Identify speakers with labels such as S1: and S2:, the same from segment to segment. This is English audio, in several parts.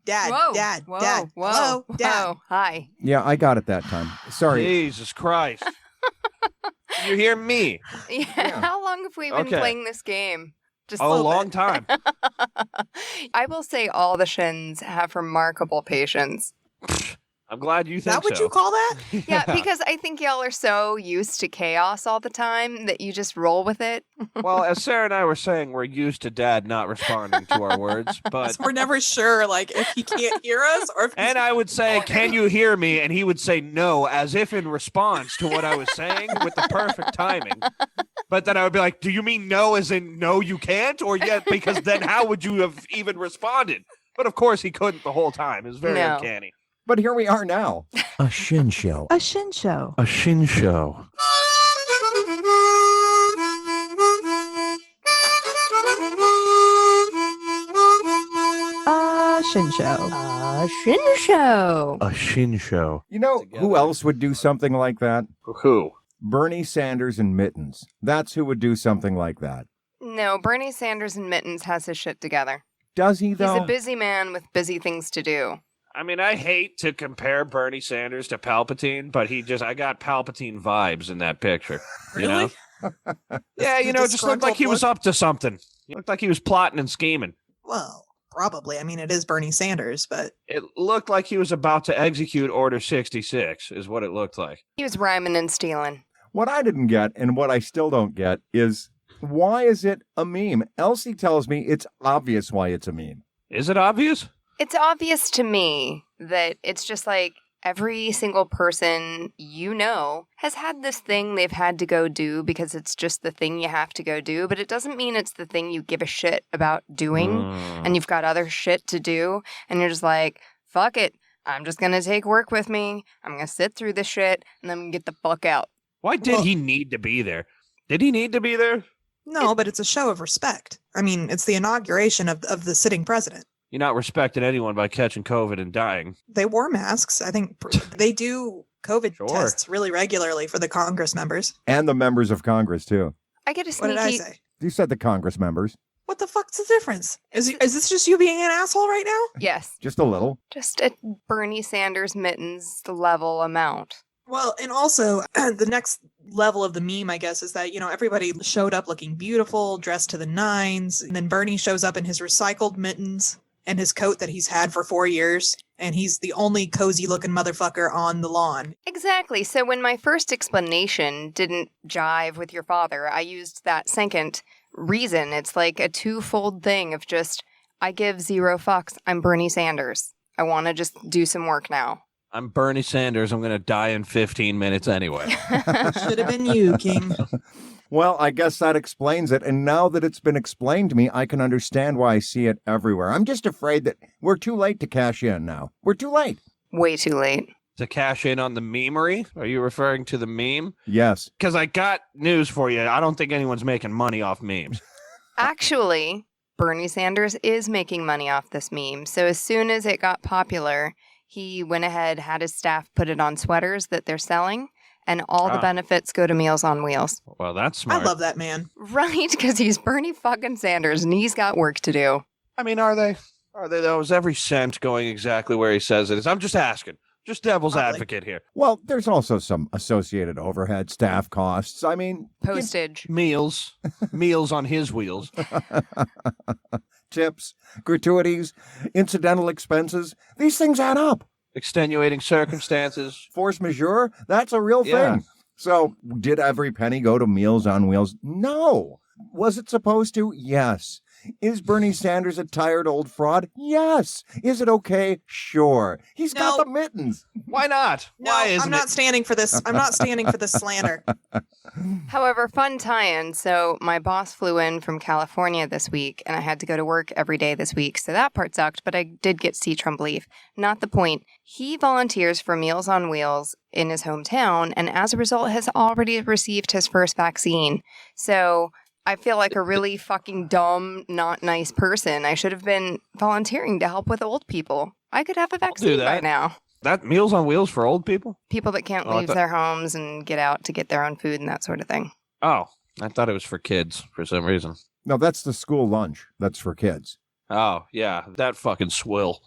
S1: Dad,
S2: Whoa,
S1: Dad,
S2: whoa,
S1: Dad.
S2: Whoa,
S1: Hello,
S2: whoa.
S1: Dad.
S2: Hi.
S3: Yeah, I got it that time. Sorry.
S4: Jesus Christ. You hear me?
S2: Yeah. How long have we been playing this game? Just
S4: A long time.
S2: I will say all the Shins have remarkable patience.
S4: I'm glad you
S1: Is
S4: think
S1: that what
S4: so.
S1: you call that?
S2: Yeah, because I think y'all are so used to chaos all the time that you just roll with it.
S4: Well, as Sarah and I were saying, we're used to Dad not responding to our words, but...
S1: So we're never sure, like, if he can't hear us or if he's...
S4: And I would say, can you hear me? And he would say no, as if in response to what I was saying with the perfect timing. But then I would be like, do you mean no as in no, you can't? Or yet, because then how would you have even responded? But of course he couldn't the whole time. It was very uncanny.
S3: But here we are now. A Shin Show.
S5: A Shin Show.
S4: A Shin Show.
S5: A Shin Show.
S2: A Shin Show.
S4: A Shin Show.
S3: You know who else would do something like that?
S4: Who?
S3: Bernie Sanders and Mittens. That's who would do something like that.
S2: No, Bernie Sanders and Mittens has his shit together.
S3: Does he, though?
S2: He's a busy man with busy things to do.
S4: I mean, I hate to compare Bernie Sanders to Palpatine, but I got Palpatine vibes in that picture.
S1: Really?
S4: You know? Yeah, you know, it just looked like he was up to something. He looked like he was plotting and scheming.
S1: Well, probably. I mean, it is Bernie Sanders, but...
S4: It looked like he was about to execute Order 66, is what it looked like.
S2: He was rhyming and stealing.
S3: What I didn't get, and what I still don't get, is why is it a meme? Elsie tells me it's obvious why it's a meme.
S4: Is it obvious?
S2: It's obvious to me that it's just like every single person you know has had this thing they've had to go do because it's just the thing you have to go do, but it doesn't mean it's the thing you give a shit about doing and you've got other shit to do and you're just like, fuck it, I'm just going to take work with me, I'm going to sit through this shit and then get the fuck out.
S4: Why did he need to be there? Did he need to be there?
S1: No, but it's a show of respect. I mean, it's the inauguration of the sitting president.
S4: You're not respecting anyone by catching COVID and dying.
S1: They wore masks. I think they do COVID tests really regularly for the Congress members.
S3: And the members of Congress, too.
S2: I get a
S1: What did I
S2: sneaky...
S1: say?
S3: You said the Congress members.
S1: What the fuck's the difference? Is this just you being an asshole right now?
S2: Yes.
S3: Just a little.
S2: Just a Bernie Sanders Mittens level amount.
S1: Well, and also the next level of the meme, I guess, is that, you know, everybody showed up looking beautiful, dressed to the nines, and then Bernie shows up in his recycled mittens and his coat that he's had for 4 years, and he's the only cozy-looking motherfucker on the lawn.
S2: Exactly. So when my first explanation didn't jive with your father, I used that second reason. It's like a twofold thing of just, I give zero fucks. I'm Bernie Sanders. I want to just do some work now.
S4: I'm Bernie Sanders. I'm going to die in 15 minutes anyway.
S1: Should have been you, King.
S3: Well, I guess that explains it. And now that it's been explained to me, I can understand why I see it everywhere. I'm just afraid that we're too late to cash in now. We're too late.
S2: Way too late.
S4: To cash in on the memery? Are you referring to the meme?
S3: Yes.
S4: Because I got news for you. I don't think anyone's making money off memes.
S2: Actually, Bernie Sanders is making money off this meme. So as soon as it got popular, he went ahead, had his staff put it on sweaters that they're selling, and all the benefits go to Meals on Wheels.
S4: Well, that's smart.
S1: I love that man.
S2: Right, because he's Bernie fucking Sanders, and he's got work to do.
S4: I mean, are they? Are they, though? Is every cent going exactly where he says it is? I'm just asking. Just devil's advocate here.
S3: Well, there's also some associated overhead, staff costs. I mean...
S2: Postage.
S4: Meals. Meals on his wheels.
S3: Tips, gratuities, incidental expenses. These things add up.
S4: Extenuating circumstances.
S3: Force majeure, that's a real thing. So, did every penny go to Meals on Wheels? No. Was it supposed to? Yes. Is Bernie Sanders a tired old fraud? Yes. Is it okay? Sure. He's got the mittens.
S4: Why not?
S1: No,
S4: Why isn't
S1: I'm not standing for this. I'm not standing for this slander.
S2: However, fun tie-in. So my boss flew in from California this week, and I had to go to work every day this week. So that part sucked, but I did get to see Trump leave. Not the point. He volunteers for Meals on Wheels in his hometown, and as a result has already received his first vaccine. So I feel like a really fucking dumb, not nice person. I should have been volunteering to help with old people. I could have a vaccine by now.
S4: That Meals on Wheels for old people?
S2: People that can't leave their homes and get out to get their own food and that sort of thing.
S4: Oh, I thought it was for kids for some reason.
S3: No, that's the school lunch. That's for kids.
S4: Oh, yeah, that fucking swill.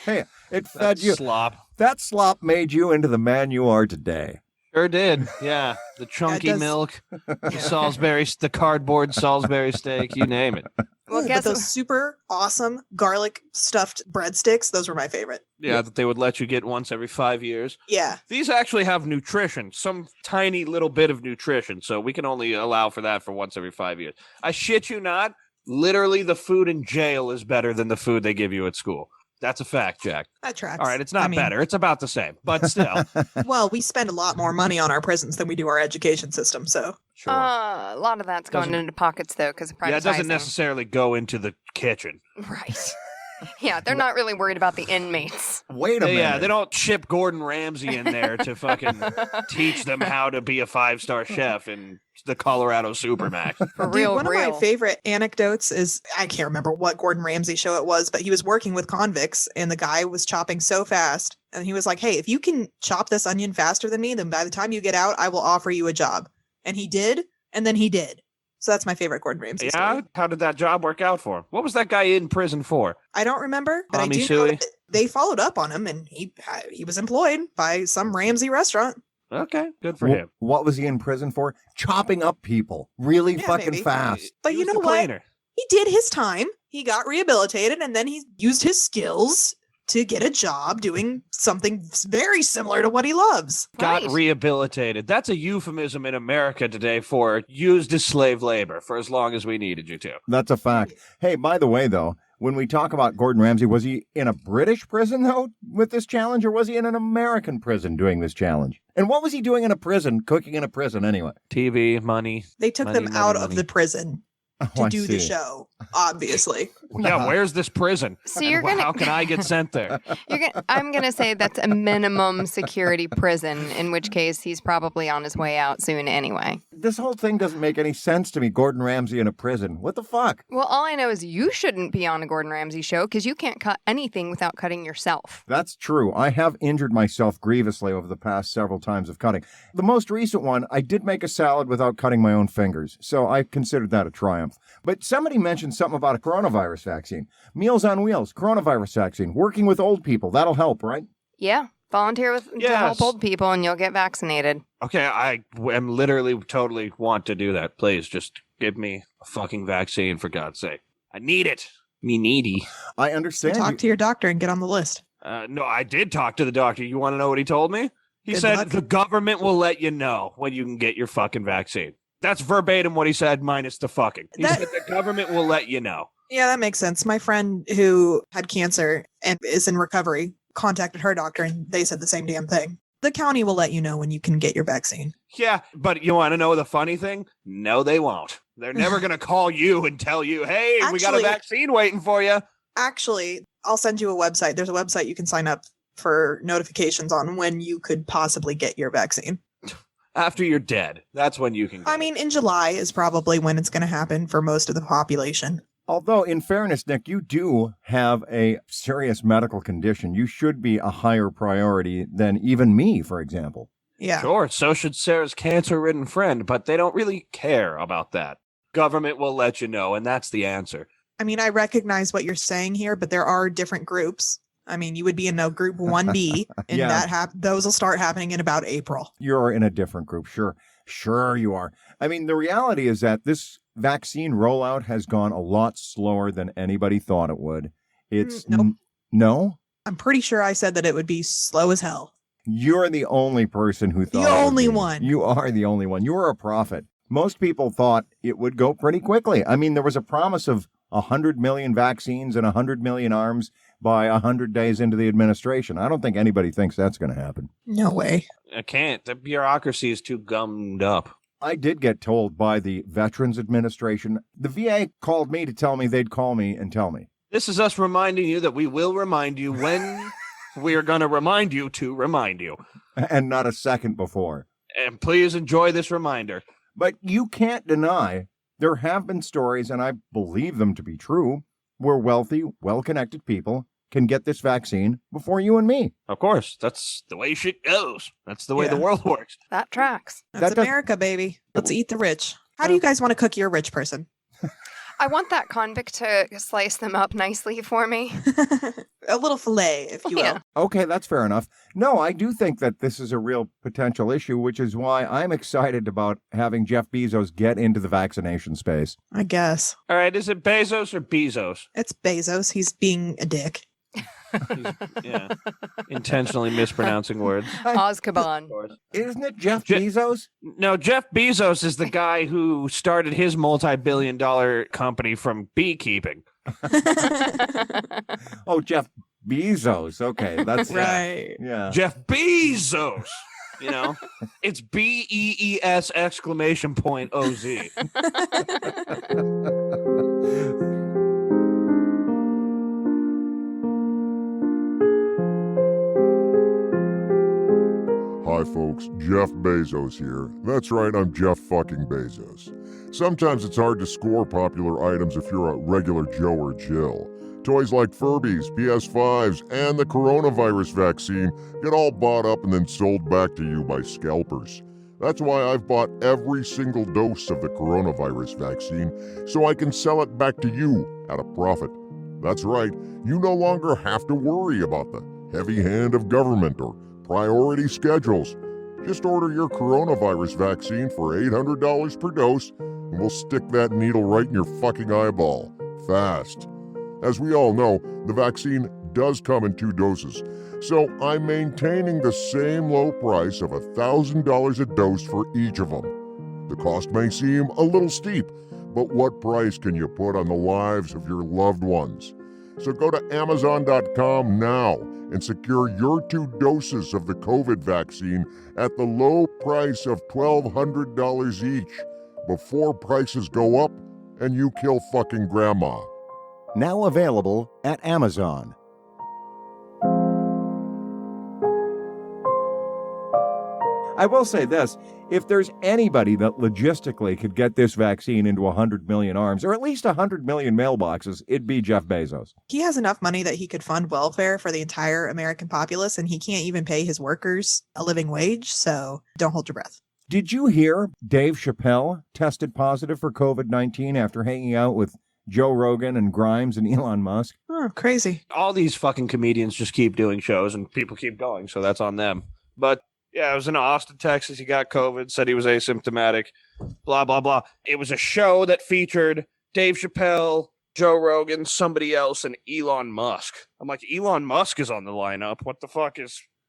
S3: Hey, it fed you.
S4: Slop.
S3: That slop made you into the man you are today.
S4: Sure did. Yeah, the chunky
S1: does.
S4: milk, the
S1: Yeah.
S4: Salisbury, the cardboard Salisbury steak, you name it.
S2: Well,
S1: Ooh,
S2: guess
S1: but those super awesome garlic stuffed breadsticks, those were my favorite.
S4: Yeah, that they would let you get once every 5 years.
S1: Yeah.
S4: These actually have nutrition, some tiny little bit of nutrition, so we can only allow for that for once every 5 years. I shit you not, literally the food in jail is better than the food they give you at school. That's a fact, Jack.
S1: That tracks.
S4: All right, it's not better. It's about the same, but still.
S1: Well, we spend a lot more money on our prisons than we do our education system, so.
S4: Sure.
S2: A lot of that's going into pockets, though, because of privatizing.
S4: Yeah, it doesn't necessarily go into the kitchen.
S2: Right. Yeah, they're not really worried about the inmates.
S3: Wait a minute.
S4: Yeah, they don't ship Gordon Ramsay in there to fucking teach them how to be a 5-star chef in the Colorado Supermax.
S2: For
S1: Dude,
S2: real,
S1: one of my favorite anecdotes is, I can't remember what Gordon Ramsay show it was, but he was working with convicts and the guy was chopping so fast. And he was like, hey, if you can chop this onion faster than me, then by the time you get out, I will offer you a job. And he did. And then he did. So that's my favorite Gordon Ramsay story.
S4: How did that job work out for him? What was that guy in prison for?
S1: I don't remember, but I
S4: Tommy
S1: do know
S4: Suey?
S1: that they followed up on him and he was employed by some Ramsay restaurant.
S4: Okay, good for him.
S3: What was he in prison for? Chopping up people really
S1: Yeah,
S3: fucking
S1: maybe.
S3: fast.
S1: But
S4: He
S1: you
S4: was
S1: know
S4: the
S1: what?
S4: cleaner.
S1: He did his time. He got rehabilitated and then he used his skills to get a job doing something very similar to what he loves.
S4: Got
S2: Right.
S4: rehabilitated. That's a euphemism in America today for used as slave labor for as long as we needed you to.
S3: That's a fact. Hey, by the way, though, when we talk about Gordon Ramsay, was he in a British prison, though, with this challenge, or was he in an American prison doing this challenge? And what was he doing in a prison, cooking in a prison anyway?
S4: TV, money.
S1: They took
S4: Money,
S1: them
S4: money,
S1: out
S4: money.
S1: of the prison
S3: Oh,
S1: to
S3: I
S1: do the
S3: see.
S1: show, obviously.
S4: Yeah, where's this prison?
S2: So you're gonna,
S4: How can I get sent there?
S2: I'm gonna say that's a minimum security prison, in which case he's probably on his way out soon anyway.
S3: This whole thing doesn't make any sense to me. Gordon Ramsay in a prison. What the fuck?
S2: Well, all I know is you shouldn't be on a Gordon Ramsay show because you can't cut anything without cutting yourself.
S3: That's true. I have injured myself grievously over the past several times of cutting. The most recent one, I did make a salad without cutting my own fingers, so I considered that a triumph. But somebody mentioned something about a coronavirus vaccine. Meals on Wheels, coronavirus vaccine, working with old people. That'll help, right?
S2: Yeah, volunteer to
S4: Yes.
S2: help old people and you'll get vaccinated.
S4: Okay, I am literally totally want to do that. Please, just give me a fucking vaccine, for God's sake. I need it. Me needy.
S3: I understand.
S1: Talk to your doctor and get on the list.
S4: No, I did talk to the doctor. You want to know what he told me? He
S1: Good
S4: said
S1: luck.
S4: the government will let you know when you can get your fucking vaccine. That's verbatim what he said, minus the fucking. He
S1: That-
S4: said the government will let you know.
S1: Yeah, that makes sense. My friend who had cancer and is in recovery contacted her doctor and they said the same damn thing. The county will let you know when you can get your vaccine.
S4: Yeah, but you want to know the funny thing? No, they won't. They're never going to call you and tell you, hey, we got a
S1: Actually-
S4: vaccine waiting for you.
S1: Actually, I'll send you a website. There's a website you can sign up for notifications on when you could possibly get your vaccine.
S4: After you're dead, that's when you can get
S1: I mean, in July is probably when it's going to happen for most of the population.
S3: Although, in fairness, Nick, you do have a serious medical condition. You should be a higher priority than even me, for example.
S1: Yeah.
S4: Sure, so should Sarah's cancer-ridden friend, but they don't really care about that. Government will let you know, and that's the answer.
S1: I mean, I recognize what you're saying here, but there are different groups. I mean, you would be in a group 1B, and
S3: Yeah.
S1: those will start happening in about April.
S3: You're in a different group, sure. Sure you are. I mean, the reality is that this vaccine rollout has gone a lot slower than anybody thought it would. It's
S1: Nope.
S3: No?
S1: I'm pretty sure I said that it would be slow as hell.
S3: You're the only person who thought
S1: The
S3: it would
S1: only
S3: be.
S1: one.
S3: You are the only one. You are a prophet. Most people thought it would go pretty quickly. I mean, there was a promise of 100 million vaccines and 100 million arms by 100 days into the administration. I don't think anybody thinks that's going to happen.
S1: No way.
S4: I can't. The bureaucracy is too gummed up.
S3: I did get told by the Veterans Administration. The VA called me to tell me they'd call me and tell me.
S4: This is us reminding you that we will remind you when we are going to remind you to remind you.
S3: And not a second before.
S4: And please enjoy this reminder.
S3: But you can't deny there have been stories, and I believe them to be true, where wealthy, well-connected people can get this vaccine before you and me.
S4: Of course, that's the way shit goes. That's the way the
S1: Yeah.
S4: world works.
S2: That tracks.
S1: That's
S3: That does-
S1: America, baby. Let's eat the rich. How do you guys want to cook your rich person?
S2: I want that convict to slice them up nicely for me.
S1: A little fillet, if you will.
S2: Yeah.
S3: Okay, that's fair enough. No, I do think that this is a real potential issue, which is why I'm excited about having Jeff Bezos get into the vaccination space.
S1: I guess.
S4: All right, is it Bezos or Bezos?
S1: It's Bezos. He's being a dick.
S4: Yeah, intentionally mispronouncing words.
S2: Azkaban.
S3: Isn't it Jeff
S4: Je-
S3: Bezos?
S4: No, Jeff Bezos is the guy who started his multi-billion-dollar company from beekeeping.
S3: Oh, Jeff Bezos. Okay, that's
S1: Right.
S3: Yeah.
S4: Jeff Bezos. You know, it's BEES exclamation point OZ.
S6: Hi folks, Jeff Bezos here. That's right, I'm Jeff fucking Bezos. Sometimes it's hard to score popular items if you're a regular Joe or Jill. Toys like Furbies, PS5s, and the coronavirus vaccine get all bought up and then sold back to you by scalpers. That's why I've bought every single dose of the coronavirus vaccine so I can sell it back to you at a profit. That's right, you no longer have to worry about the heavy hand of government or priority schedules. Just order your coronavirus vaccine for $800 per dose, and we'll stick that needle right in your fucking eyeball. Fast. As we all know, the vaccine does come in 2 doses, so I'm maintaining the same low price of $1,000 a dose for each of them. The cost may seem a little steep, but what price can you put on the lives of your loved ones? So go to Amazon.com now and secure your 2 doses of the COVID vaccine at the low price of $1,200 each before prices go up and you kill fucking grandma.
S3: Now available at Amazon. I will say this, if there's anybody that logistically could get this vaccine into 100 million arms, or at least 100 million mailboxes, it'd be Jeff Bezos.
S1: He has enough money that he could fund welfare for the entire American populace, and he can't even pay his workers a living wage, so don't hold your breath.
S3: Did you hear Dave Chappelle tested positive for COVID-19 after hanging out with Joe Rogan and Grimes and Elon Musk?
S1: Oh, crazy.
S4: All these fucking comedians just keep doing shows and people keep going, so that's on them. But yeah, I was in Austin, Texas. He got COVID, said he was asymptomatic, blah, blah, blah. It was a show that featured Dave Chappelle, Joe Rogan, somebody else, and Elon Musk. I'm like, Elon Musk is on the lineup. What the fuck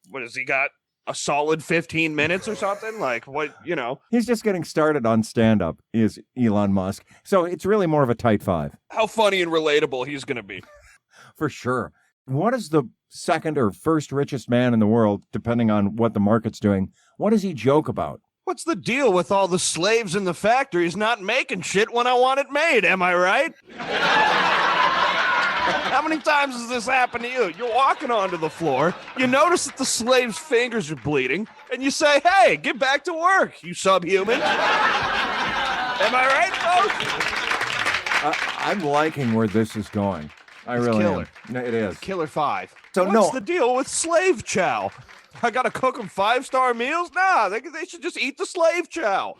S4: what has he got? A solid 15 minutes or something? Like, what, you know?
S3: He's just getting started on stand-up, is Elon Musk. So it's really more of a tight 5.
S4: How funny and relatable he's going to be.
S3: For sure. What is the second or first richest man in the world, depending on what the market's doing? What does he joke about?
S4: What's the deal with all the slaves in the factories not making shit when I want it made? Am I right? How many times has this happened to you? You're walking onto the floor, you notice that the slave's fingers are bleeding, and you say, hey, get back to work, you subhuman. Am I right, folks?
S3: I'm liking where this is going. I
S4: It's
S3: really
S4: killer.
S3: am. No, it is.
S4: Killer 5.
S3: So
S4: What's the deal with slave chow? I gotta cook them 5-star meals? Nah, they should just eat the slave chow.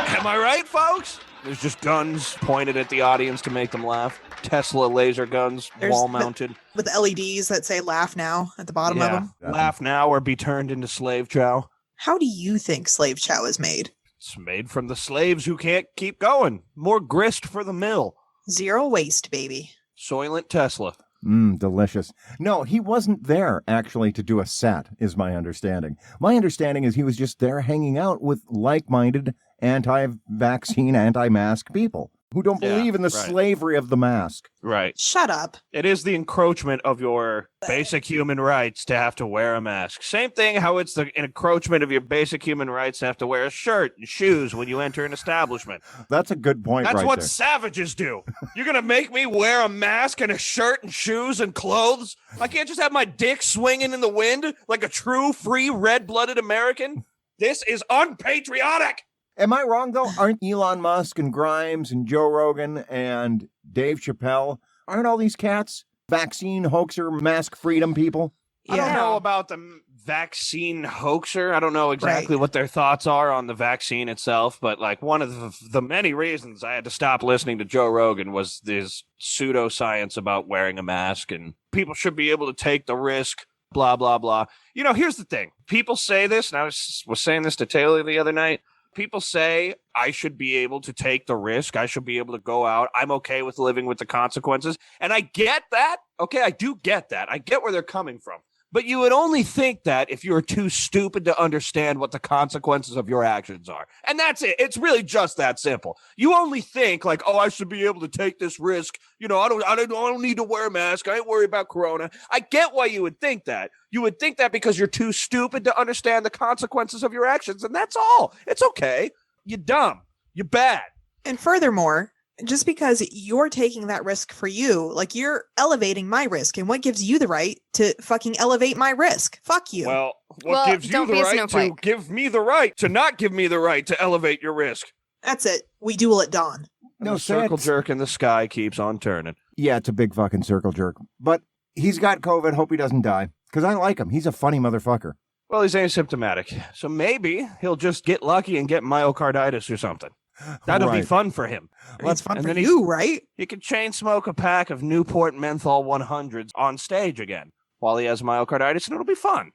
S4: Am I right, folks? There's just guns pointed at the audience to make them laugh. Tesla laser guns,
S1: There's
S4: wall-mounted.
S1: With LEDs that say laugh now at the bottom of them.
S4: Laugh now or be turned into slave chow.
S1: How do you think slave chow is made?
S4: It's made from the slaves who can't keep going. More grist for the mill.
S1: Zero waste, baby.
S4: Soylent Tesla.
S3: Delicious. No, he wasn't there actually to do a set, is my understanding. My understanding is he was just there hanging out with like-minded anti-vaccine, anti-mask people who don't believe in the slavery of the mask.
S4: Right.
S1: Shut up.
S4: It is the encroachment of your basic human rights to have to wear a mask. Same thing how it's the encroachment of your basic human rights to have to wear a shirt and shoes when you enter an establishment.
S3: That's a good point.
S4: That's
S3: right
S4: what
S3: there.
S4: savages do. You're going to make me wear a mask and a shirt and shoes and clothes? I can't just have my dick swinging in the wind like a true, free, red-blooded American? This is unpatriotic.
S3: Am I wrong, though? Aren't Elon Musk and Grimes and Joe Rogan and Dave Chappelle, aren't all these cats vaccine hoaxer mask freedom people?
S4: I don't know about the vaccine hoaxer. I don't know exactly what their thoughts are on the vaccine itself, but like one of the many reasons I had to stop listening to Joe Rogan was this pseudoscience about wearing a mask and people should be able to take the risk, blah, blah, blah. You know, here's the thing. People say this, and I was saying this to Taylor the other night. People say I should be able to take the risk. I should be able to go out. I'm okay with living with the consequences. And I get that. Okay, I do get that. I get where they're coming from. But you would only think that if you were too stupid to understand what the consequences of your actions are. And that's it. It's really just that simple. You only think like, oh, I should be able to take this risk. You know, I don't need to wear a mask. I ain't worried about corona. I get why you would think that. You would think that because you're too stupid to understand the consequences of your actions. And that's all. It's okay. You're dumb. You're bad.
S1: And furthermore, just because you're taking that risk for you, like you're elevating my risk. And what gives you the right to fucking elevate my risk? Fuck you.
S4: Well, what gives you the right to give me the right to not give me the right to elevate your risk?
S1: That's it. We duel at dawn.
S4: And the circle jerk in the sky keeps on turning.
S3: Yeah, it's a big fucking circle jerk. But he's got COVID. Hope he doesn't die. Because I like him. He's a funny motherfucker.
S4: Well, he's asymptomatic. So maybe he'll just get lucky and get myocarditis or something. That'll be fun for him.
S1: Well, it's fun for you, right?
S4: He can chain smoke a pack of Newport Menthol 100s on stage again while he has myocarditis, and it'll be fun.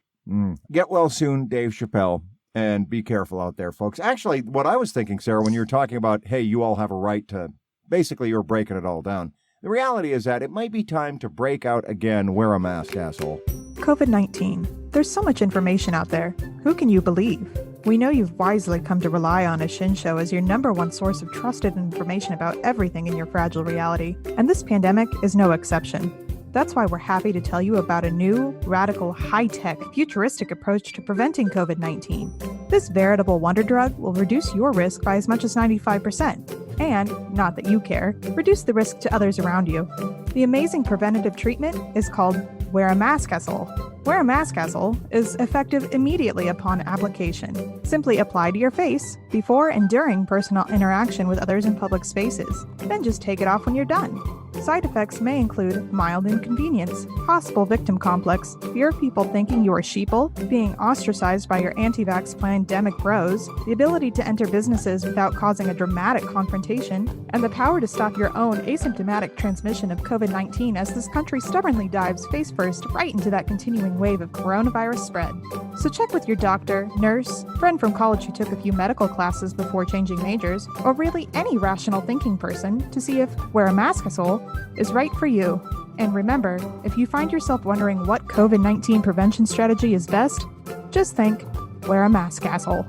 S3: Get well soon, Dave Chappelle, and be careful out there, folks. Actually, what I was thinking, Sarah, when you were talking about, hey, you all have a right to, basically you're breaking it all down. The reality is that it might be time to break out again, wear a mask, asshole.
S5: COVID-19. There's so much information out there. Who can you believe? We know you've wisely come to rely on a Shin Show as your number one source of trusted information about everything in your fragile reality, and this pandemic is no exception. That's why we're happy to tell you about a new, radical, high-tech, futuristic approach to preventing COVID-19. This veritable wonder drug will reduce your risk by as much as 95%, and, not that you care, reduce the risk to others around you. The amazing preventative treatment is called Wear a Mask, asshole. Wear a Mask, asshole is effective immediately upon application. Simply apply to your face before and during personal interaction with others in public spaces. Then just take it off when you're done. Side effects may include mild inconvenience, possible victim complex, fear of people thinking you are sheeple, being ostracized by your anti-vax pandemic bros, the ability to enter businesses without causing a dramatic confrontation, and the power to stop your own asymptomatic transmission of COVID-19 as this country stubbornly dives face first right into that continuing wave of coronavirus spread. So check with your doctor, nurse, friend from college who took a few medical classes before changing majors, or really any rational thinking person to see if Wear a Mask, asshole is right for you. And remember, if you find yourself wondering what COVID-19 prevention strategy is best, just think, wear a mask, asshole.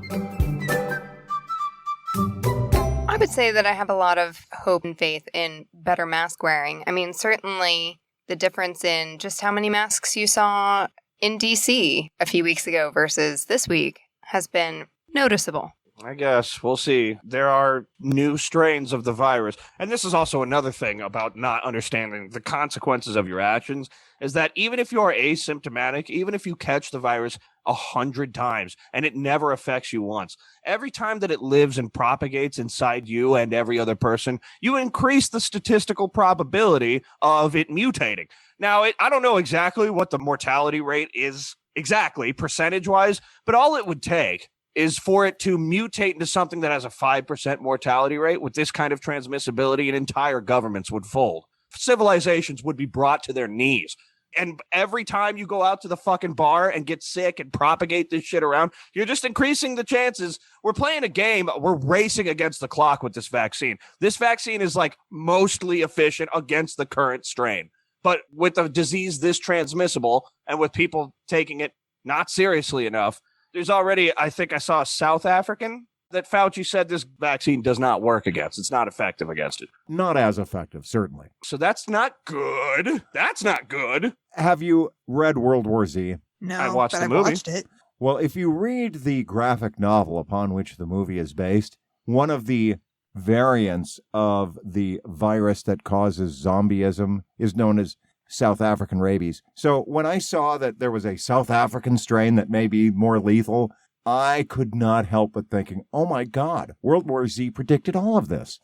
S2: I would say that I have a lot of hope and faith in better mask wearing. I mean, certainly the difference in just how many masks you saw in DC a few weeks ago versus this week has been noticeable.
S4: I guess. We'll see. There are new strains of the virus. And this is also another thing about not understanding the consequences of your actions, is that even if you are asymptomatic, even if you catch the virus 100 times and it never affects you once, every time that it lives and propagates inside you and every other person, you increase the statistical probability of it mutating. Now, I don't know exactly what the mortality rate is exactly percentage-wise, but all it would take is for it to mutate into something that has a 5% mortality rate. With this kind of transmissibility, and entire governments would fold. Civilizations would be brought to their knees. And every time you go out to the fucking bar and get sick and propagate this shit around, you're just increasing the chances. We're playing a game. We're racing against the clock with this vaccine. This vaccine is like mostly efficient against the current strain. But with a disease this transmissible and with people taking it not seriously enough, there's already, I think I saw a South African that Fauci said this vaccine does not work against. It's not effective against it.
S3: Not as effective, certainly.
S4: So that's not good. That's not good.
S3: Have you read World War Z?
S1: No,
S4: I watched
S1: but
S4: the
S1: I
S4: movie.
S1: watched it.
S3: Well, if you read the graphic novel upon which the movie is based, one of the variants of the virus that causes zombieism is known as South African rabies. So when I saw that there was a South African strain that may be more lethal, I could not help but thinking, oh my God, World War Z predicted all of this.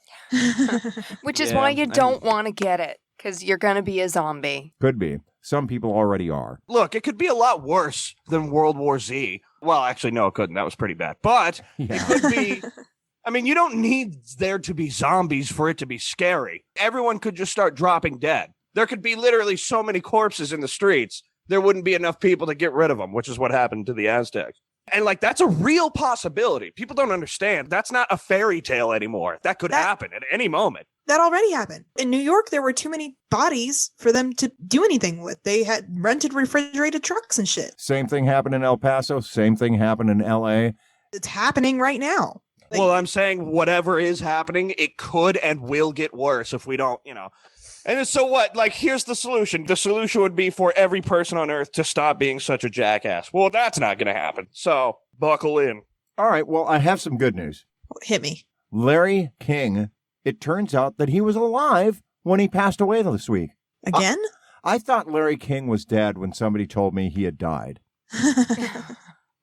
S2: Which is why you don't want to get it, because you're going to be a zombie.
S3: Could be. Some people already are.
S4: Look, it could be a lot worse than World War Z. Well, actually, no, it couldn't. That was pretty bad. But it could be. I mean, you don't need there to be zombies for it to be scary. Everyone could just start dropping dead. There could be literally so many corpses in the streets, there wouldn't be enough people to get rid of them, which is what happened to the Aztecs. And like, that's a real possibility. People don't understand. That's not a fairy tale anymore. That could happen at any moment.
S1: That already happened. In New York, there were too many bodies for them to do anything with. They had rented refrigerated trucks and shit.
S3: Same thing happened in El Paso. Same thing happened in L.A.
S1: It's happening right now. Like,
S4: well, I'm saying whatever is happening, it could and will get worse if we don't, And so what? Like, here's the solution. The solution would be for every person on Earth to stop being such a jackass. Well, that's not going to happen. So buckle in.
S3: All right, well, I have some good news.
S1: hit me.
S3: Larry King, it turns out that he was alive when he passed away this week.
S1: Again?
S3: I thought Larry King was dead when somebody told me he had died.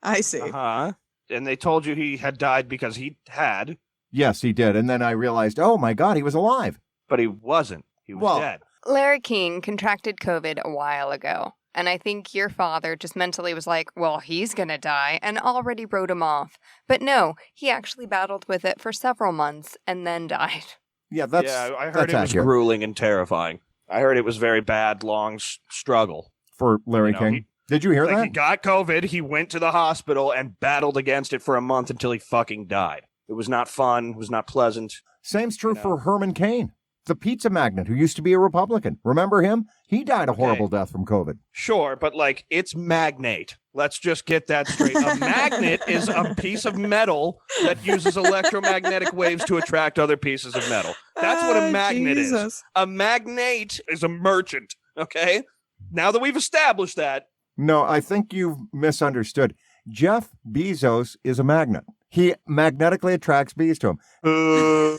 S1: I see.
S4: Uh-huh. And they told you he had died because he had.
S3: Yes, he did. And then I realized, oh my God, he was alive.
S4: But he wasn't. He was dead.
S2: Larry King contracted COVID a while ago. And I think your father just mentally was like, well, he's going to die, and already wrote him off. But no, he actually battled with it for several months and then died.
S3: Yeah,
S4: I heard it was grueling and terrifying. I heard it was very bad, long struggle.
S3: For Larry King? Did you hear that?
S4: He got COVID, he went to the hospital and battled against it for a month until he fucking died. It was not fun. It was not pleasant.
S3: Same's true for Herman Cain, the pizza magnate who used to be a Republican. Remember him? He died a horrible death from COVID.
S4: Sure, but it's magnate. Let's just get that straight. A magnet is a piece of metal that uses electromagnetic waves to attract other pieces of metal. That's what a magnet is. A magnate is a merchant, okay? Now that we've established that.
S3: No, I think you've misunderstood. Jeff Bezos is a magnet. He magnetically attracts bees to him.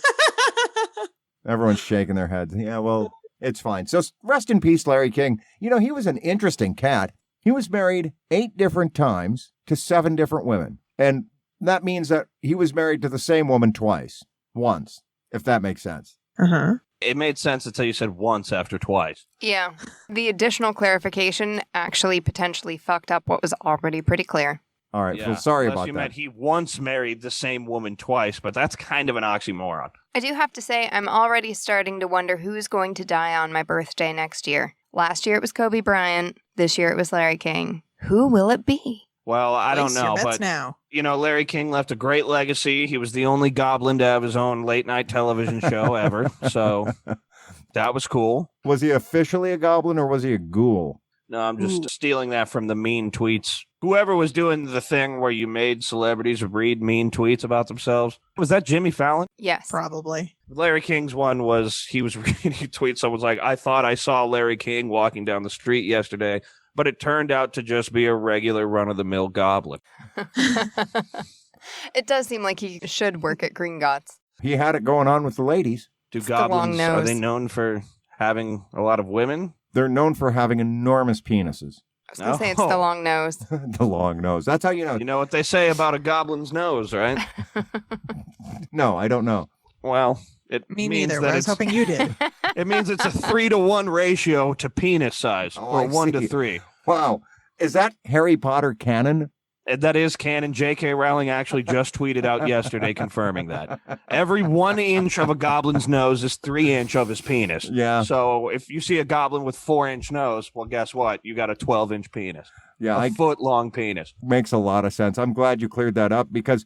S3: Everyone's shaking their heads. Yeah, well, it's fine. So rest in peace, Larry King. You know, he was an interesting cat. He was married 8 different times to 7 different women. And that means that he was married to the same woman once, if that makes sense.
S1: Uh-huh.
S4: It made sense until you said once after twice.
S2: Yeah. The additional clarification actually potentially fucked up what was already pretty clear.
S3: All right. Well, sorry about
S4: you
S3: that.
S4: meant he once married the same woman twice, but that's kind of an oxymoron.
S2: I do have to say, I'm already starting to wonder who's going to die on my birthday next year. Last year it was Kobe Bryant. This year it was Larry King. Who will it be?
S4: Well, I don't know, but Larry King left a great legacy. He was the only goblin to have his own late-night television show ever, so that was cool.
S3: Was he officially a goblin or was he a ghoul?
S4: No, I'm just stealing that from the mean tweets. Whoever was doing the thing where you made celebrities read mean tweets about themselves. Was that Jimmy Fallon?
S2: Yes.
S1: Probably.
S4: Larry King's one was, he was reading a tweet. Someone's like, I thought I saw Larry King walking down the street yesterday, but it turned out to just be a regular run-of-the-mill goblin.
S2: It does seem like he should work at Gringotts.
S3: He had it going on with the ladies.
S4: Do goblins, are they known for having a lot of women?
S3: They're known for having enormous penises.
S2: I was going to say it's the long nose.
S3: The long nose. That's how you know.
S4: You know what they say about a goblin's nose, right?
S3: No, I don't know.
S4: Well,
S1: Me neither, but I was hoping you did.
S4: It means it's a 3-to-1 ratio to penis size, or 1 to 3.
S3: Wow. Is that Harry Potter canon?
S4: That is canon. J.K. Rowling actually just tweeted out yesterday confirming that. Every 1 inch of a goblin's nose is 3 inch of his penis.
S3: Yeah.
S4: So if you see a goblin with 4-inch nose, well, guess what? You got a 12-inch penis.
S3: Yeah.
S4: A foot-long penis.
S3: Makes a lot of sense. I'm glad you cleared that up because,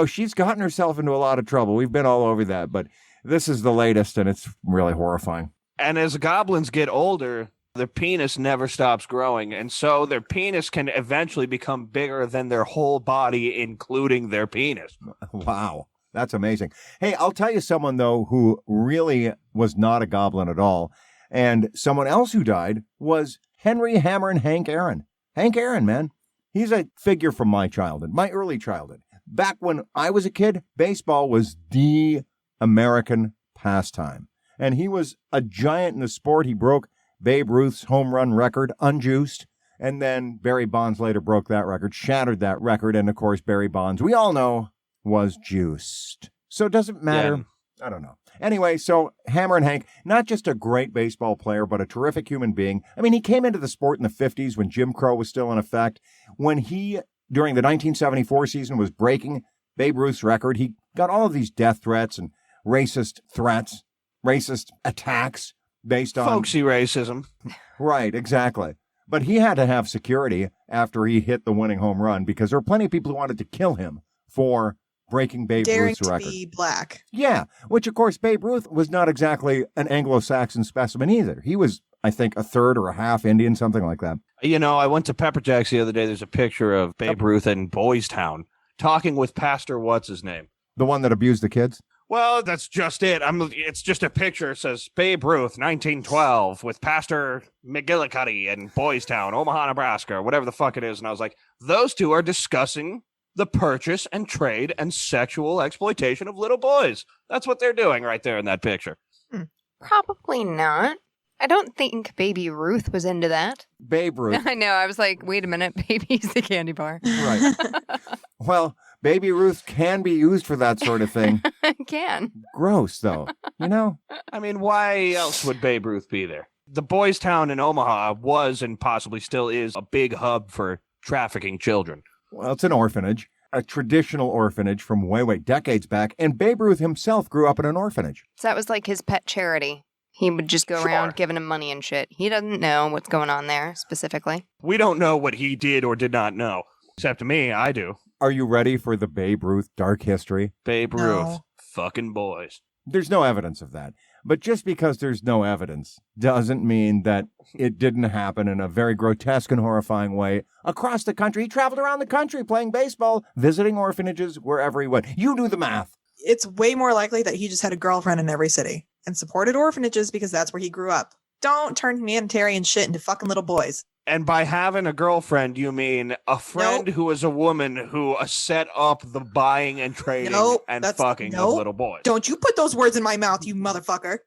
S3: she's gotten herself into a lot of trouble. We've been all over that, but this is the latest, and it's really horrifying.
S4: And as goblins get older, their penis never stops growing, and so their penis can eventually become bigger than their whole body, including their penis.
S3: Wow, that's amazing. Hey, I'll tell you someone, though, who really was not a goblin at all, and someone else who died was Henry Hammer and Hank Aaron. Hank Aaron, man. He's a figure from my childhood, my early childhood. Back when I was a kid, baseball was the American pastime, and he was a giant in the sport. He broke Babe Ruth's home run record, unjuiced, and then Barry Bonds later broke that record, shattered that record, and of course Barry Bonds, we all know, was juiced. So it doesn't matter.
S4: Yeah.
S3: I don't know. Anyway, so Hammer and Hank, not just a great baseball player, but a terrific human being. I mean, he came into the sport in the 50s when Jim Crow was still in effect. When he, during the 1974 season, was breaking Babe Ruth's record, he got all of these death threats and racist attacks based on...
S4: Folksy racism.
S3: Right, exactly. But he had to have security after he hit the winning home run because there were plenty of people who wanted to kill him for breaking Babe
S1: Daring
S3: Ruth's
S1: to
S3: record.
S1: be black.
S3: Yeah, which of course Babe Ruth was not exactly an Anglo-Saxon specimen either. He was, I think, a third or a half Indian, something like that.
S4: You know, I went to Pepper Jack's the other day. There's a picture of Babe Ruth in Boys Town talking with Pastor what's-his-name.
S3: The one that abused the kids?
S4: Well, that's just it. It's just a picture. It says Babe Ruth, 1912, with Pastor McGillicuddy in Boys Town, Omaha, Nebraska, or whatever the fuck it is. And I was like, those two are discussing the purchase and trade and sexual exploitation of little boys. That's what they're doing right there in that picture.
S2: Probably not. I don't think Baby Ruth was into that.
S3: Babe Ruth.
S2: I know. I was like, wait a minute. Baby's the candy bar.
S3: Right. Well, Baby Ruth can be used for that sort of thing.
S2: Can.
S3: Gross, though. You know?
S4: I mean, why else would Babe Ruth be there? The Boys Town in Omaha was and possibly still is a big hub for trafficking children.
S3: Well, it's an orphanage, a traditional orphanage from way decades back, and Babe Ruth himself grew up in an orphanage.
S2: So that was like his pet charity. He would just go around giving him money and shit. He doesn't know what's going on there specifically.
S4: We don't know what he did or did not know. Except to me, I do.
S3: Are you ready for the Babe Ruth dark history?
S4: Babe
S1: No.
S4: Ruth. Fucking boys.
S3: There's no evidence of that. But just because there's no evidence doesn't mean that it didn't happen in a very grotesque and horrifying way across the country. He traveled around the country playing baseball, visiting orphanages wherever he went. You do the math.
S1: It's way more likely that he just had a girlfriend in every city and supported orphanages because that's where he grew up. Don't turn humanitarian shit into fucking little boys.
S4: And by having a girlfriend, you mean a friend who is a woman who set up the buying and trading and fucking of little boys.
S1: Don't you put those words in my mouth, you motherfucker.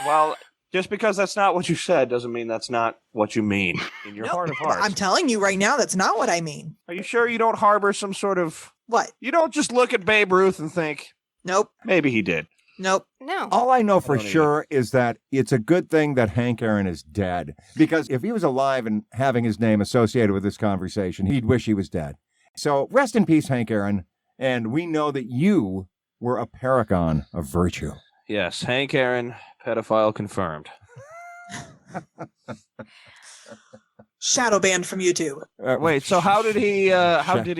S4: Well, just because that's not what you said doesn't mean that's not what you mean in your heart of hearts.
S1: I'm telling you right now, that's not what I mean.
S4: Are you sure you don't harbor some sort of...
S1: What?
S4: You don't just look at Babe Ruth and think,
S1: Nope.
S4: maybe he did.
S1: Nope.
S2: No.
S3: All I know for sure is that it's a good thing that Hank Aaron is dead. Because if he was alive and having his name associated with this conversation, he'd wish he was dead. So rest in peace, Hank Aaron. And we know that you were a paragon of virtue.
S4: Yes, Hank Aaron, pedophile confirmed.
S1: Shadow banned from YouTube.
S4: Wait, so how did he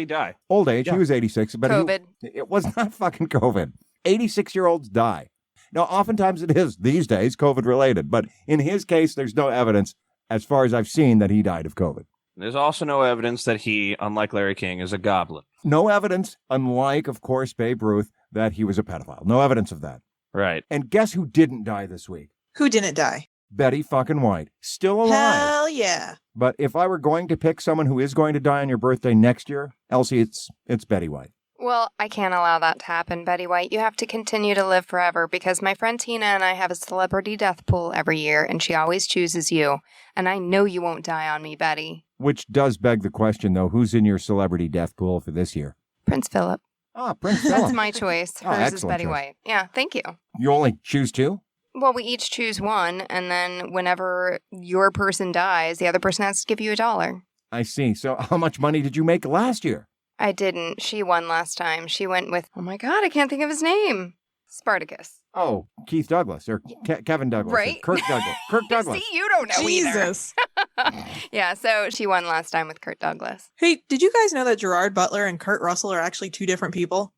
S4: die?
S3: Old age.
S4: Yeah.
S3: He was 86. But
S2: COVID.
S3: It was not fucking COVID. 86-year-olds die. Now, oftentimes it is these days COVID related, but in his case, there's no evidence, as far as I've seen, that he died of COVID.
S4: There's also no evidence that he, unlike Larry King, is a goblin.
S3: No evidence, unlike, of course, Babe Ruth, that he was a pedophile. No evidence of that.
S4: Right.
S3: And guess who didn't die this week?
S1: Who didn't die?
S3: Betty fucking White. Still alive.
S1: Hell yeah.
S3: But if I were going to pick someone who is going to die on your birthday next year, Elsie, it's Betty White.
S2: Well, I can't allow that to happen, Betty White. You have to continue to live forever because my friend Tina and I have a celebrity death pool every year, and she always chooses you. And I know you won't die on me, Betty.
S3: Which does beg the question, though, who's in your celebrity death pool for this year?
S2: Prince Philip.
S3: Ah, Prince Philip.
S2: That's my choice.
S3: Oh,
S2: Hers is
S3: excellent
S2: Betty
S3: choice.
S2: White. Yeah, thank you.
S3: You only choose two?
S2: Well, we each choose one, and then whenever your person dies, the other person has to give you $1.
S3: I see. So how much money did you make last year?
S2: I didn't. She won last time. She went with, oh my God, I can't think of his name. Spartacus.
S3: Oh, Keith Douglas or Kevin Douglas.
S2: Right?
S3: Or Kirk Douglas. Kirk Douglas.
S2: See, you don't know
S1: Jesus.
S2: either. Yeah, so she won last time with Kurt Douglas.
S1: Hey, did you guys know that Gerard Butler and Kurt Russell are actually two different people?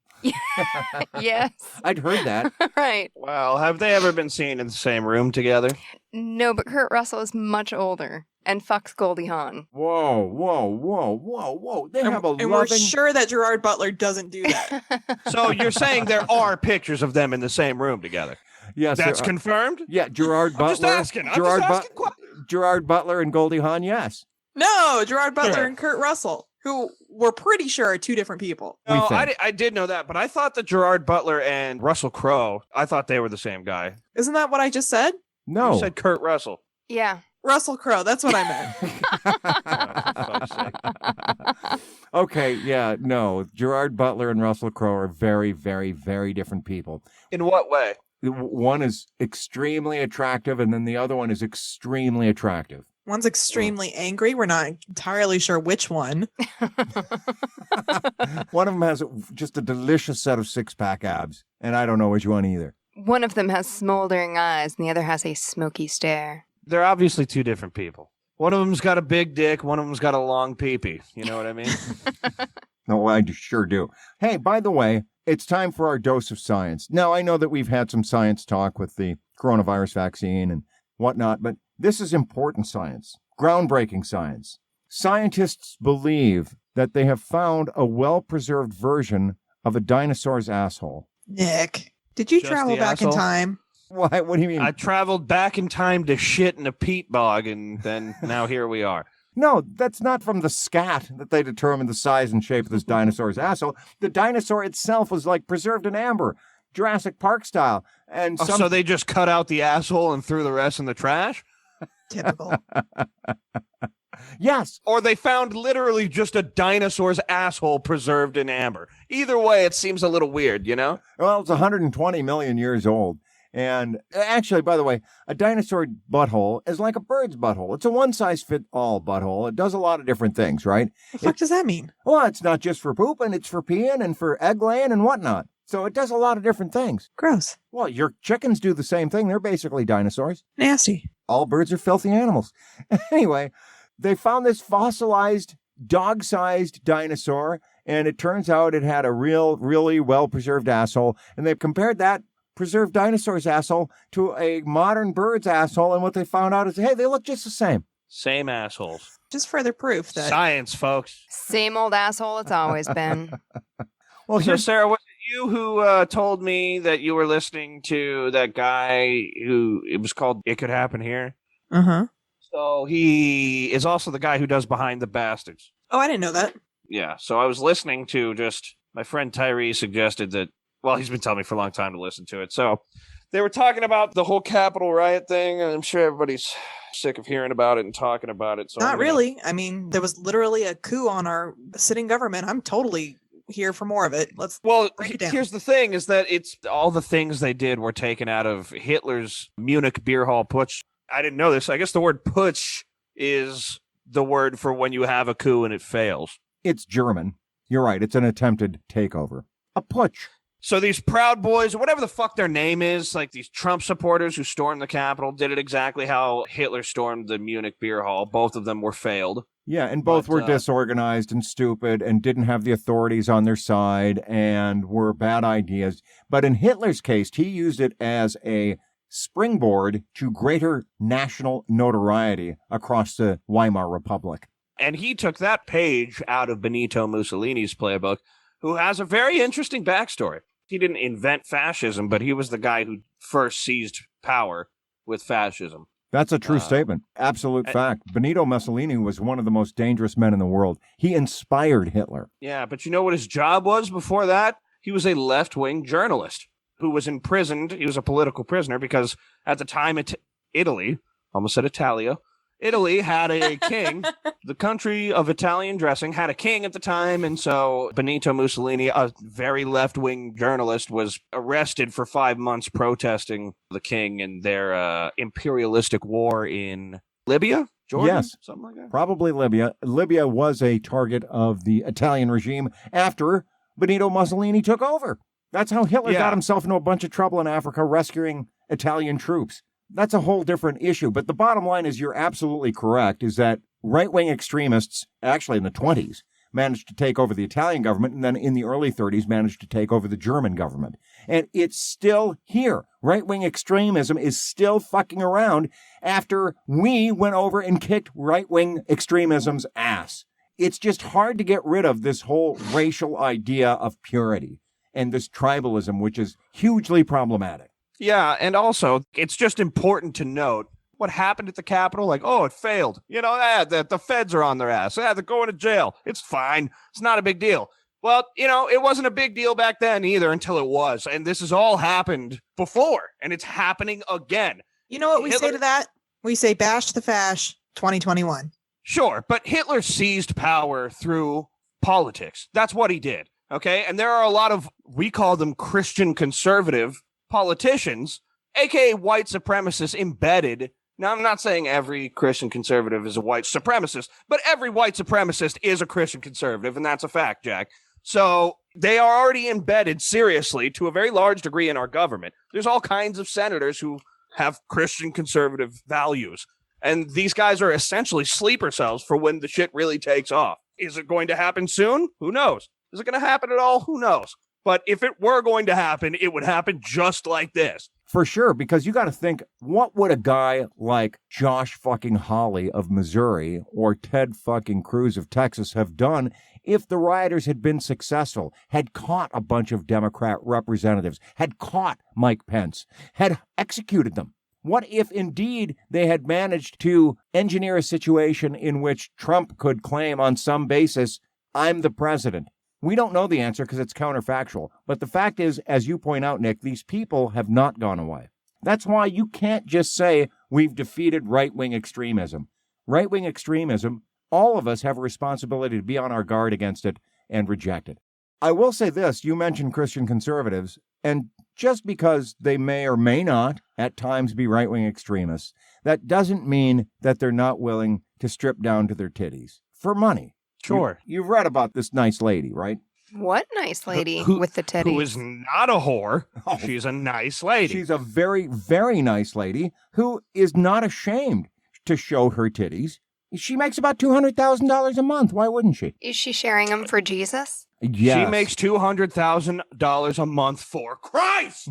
S2: Yes.
S3: I'd heard that.
S2: Right.
S4: Well, have they ever been seen in the same room together?
S2: No, but Kurt Russell is much older and fucks Goldie Hawn.
S3: Whoa. They have a
S1: And we're
S3: loving...
S1: sure that Gerard Butler doesn't do that.
S4: So you're saying there are pictures of them in the same room together?
S3: Yes,
S4: That's confirmed?
S3: yeah, Gerard Butler.
S4: I'm just asking.
S3: Gerard Butler and Goldie Hawn, yes.
S1: No, Gerard Butler and Kurt Russell, who we're pretty sure are two different people.
S4: No,
S3: We think.
S4: I did know that, but I thought that Gerard Butler and Russell Crowe, I thought they were the same guy.
S1: Isn't that what I just said?
S3: No.
S4: You said Kurt Russell.
S2: Yeah.
S1: Russell Crowe, that's what I meant.
S4: Oh, for fuck's sake.
S3: Okay, yeah, no. Gerard Butler and Russell Crowe are very, very, very different people.
S4: In what way?
S3: One is extremely attractive, and then the other one is extremely attractive.
S1: One's extremely angry. We're not entirely sure which one.
S3: One of them has just a delicious set of six-pack abs, and I don't know which one either.
S2: One of them has smoldering eyes, and the other has a smoky stare.
S4: They're obviously two different people. One of them's got a big dick. One of them's got a long pee-pee. You know what I mean?
S3: No, I sure do. Hey, by the way, it's time for our dose of science. Now, I know that we've had some science talk with the coronavirus vaccine and whatnot, but this is important science, groundbreaking science. Scientists believe that they have found a well-preserved version of a dinosaur's asshole.
S1: Nick, did you
S4: Just
S1: travel
S4: the
S1: back in
S4: asshole?
S1: time?
S3: Why? What do you mean?
S4: I traveled back in time to shit in a peat bog, and then now here we are.
S3: No, that's not from the scat that they determined the size and shape of this dinosaur's asshole. The dinosaur itself was like preserved in amber, Jurassic Park style. And
S4: Oh, so they just cut out the asshole and threw the rest in the trash?
S1: Typical.
S3: Yes.
S4: Or they found literally just a dinosaur's asshole preserved in amber. Either way, it seems a little weird, you know?
S3: Well, it's 120 million years old. And actually, by the way, a dinosaur butthole is like a bird's butthole. It's a one-size-fits-all butthole. It does a lot of different things, right?
S1: The fuck does that mean?
S3: Well, it's not just for pooping. It's for peeing and for egg laying and whatnot. So it does a lot of different things.
S1: Gross.
S3: Well, your chickens do the same thing. They're basically dinosaurs.
S1: Nasty.
S3: All birds are filthy animals. Anyway, they found this fossilized, dog-sized dinosaur, and it turns out it had a really well-preserved asshole. And they compared that preserved dinosaur's asshole to a modern bird's asshole, and what they found out is, hey, they look just the same.
S4: Same assholes.
S1: Just further proof that
S4: Science, folks.
S2: Same old asshole it's always been.
S3: Well,
S4: So,
S3: here's
S4: Sarah, was it you who told me that you were listening to that guy who, it was called It Could Happen Here?
S1: Uh-huh.
S4: So he is also the guy who does Behind the Bastards.
S1: Oh, I didn't know that.
S4: Yeah, so I was listening to just, my friend Tyree suggested that, well, he's been telling me for a long time to listen to it. So they were talking about the whole Capitol riot thing, and I'm sure everybody's sick of hearing about it and talking about it. So
S1: Not really. I mean, there was literally a coup on our sitting government. I'm totally here for more of it. Let's
S4: Well,
S1: break it down.
S4: here's the thing, is that it's all the things they did were taken out of Hitler's Munich beer hall putsch. I didn't know this. I guess the word putsch is the word for when you have a coup and it fails.
S3: it's German. You're right. It's an attempted takeover. A putsch.
S4: So these Proud Boys, or whatever the fuck their name is, like these Trump supporters who stormed the Capitol, did it exactly how Hitler stormed the Munich beer hall. Both of them were failed.
S3: Yeah, and both
S4: But,
S3: were disorganized and stupid and didn't have the authorities on their side and were bad ideas. But in Hitler's case, he used it as a springboard to greater national notoriety across the Weimar Republic.
S4: And he took that page out of Benito Mussolini's playbook, who has a very interesting backstory. He didn't invent fascism, but he was the guy who first seized power with fascism.
S3: That's a true statement. Absolute fact. Benito Mussolini was one of the most dangerous men in the world. He inspired Hitler.
S4: Yeah, but you know what his job was before that? He was a left-wing journalist who was imprisoned. He was a political prisoner because at the time, Italy, almost said Italia, Italy had a king. The country of Italian dressing had a king at the time, and so Benito Mussolini, a very left-wing journalist, was arrested for 5 months protesting the king and their imperialistic war in Libya? Jordan?
S3: Yes.
S4: Something like that?
S3: Probably Libya. Libya was a target of the Italian regime after Benito Mussolini took over. That's how Hitler got himself into a bunch of trouble in Africa, rescuing Italian troops. That's a whole different issue. But the bottom line is you're absolutely correct, is that right-wing extremists, actually in the 20s, managed to take over the Italian government, and then in the early 30s managed to take over the German government. And it's still here. Right-wing extremism is still fucking around after we went over and kicked right-wing extremism's ass. It's just hard to get rid of this whole racial idea of purity and this tribalism, which is hugely problematic.
S4: Yeah, and also, it's just important to note what happened at the Capitol. Like, oh, it failed. You know, the feds are on their ass. They're going to jail. It's fine. It's not a big deal. Well, you know, it wasn't a big deal back then either until it was. And this has all happened before, and it's happening again.
S1: You know what we say to that? We say bash the fash 2021.
S4: Sure, but Hitler seized power through politics. That's what he did, okay? And there are a lot of, we call them Christian conservative politicians, aka white supremacists embedded. Now, I'm not saying every Christian conservative is a white supremacist, but every white supremacist is a Christian conservative, and that's a fact, Jack. So they are already embedded seriously to a very large degree in our government. There's all kinds of senators who have Christian conservative values, and these guys are essentially sleeper cells for when the shit really takes off. Is it going to happen soon? Who knows? Is it going to happen at all? Who knows? But if it were going to happen, it would happen just like this.
S3: For sure, because you got to think, what would a guy like Josh fucking Hawley of Missouri or Ted fucking Cruz of Texas have done if the rioters had been successful, had caught a bunch of Democrat representatives, had caught Mike Pence, had executed them? What if indeed they had managed to engineer a situation in which Trump could claim on some basis, I'm the president? We don't know the answer because it's counterfactual. But the fact is, as you point out, Nick, these people have not gone away. That's why you can't just say we've defeated right-wing extremism. Right-wing extremism, all of us have a responsibility to be on our guard against it and reject it. I will say this, you mentioned Christian conservatives, and just because they may or may not at times be right-wing extremists, that doesn't mean that they're not willing to strip down to their titties for money.
S4: Sure.
S3: You've read about this nice lady, right?
S2: What nice lady
S4: Who-
S2: with the titties?
S4: Who is not a whore.
S3: Oh.
S4: She's a nice lady.
S3: She's a very, very nice lady who is not ashamed to show her titties. She makes about $200,000 a month. Why wouldn't she?
S2: Is she sharing them for Jesus?
S3: Yes,
S4: She makes $200,000 a month for Christ.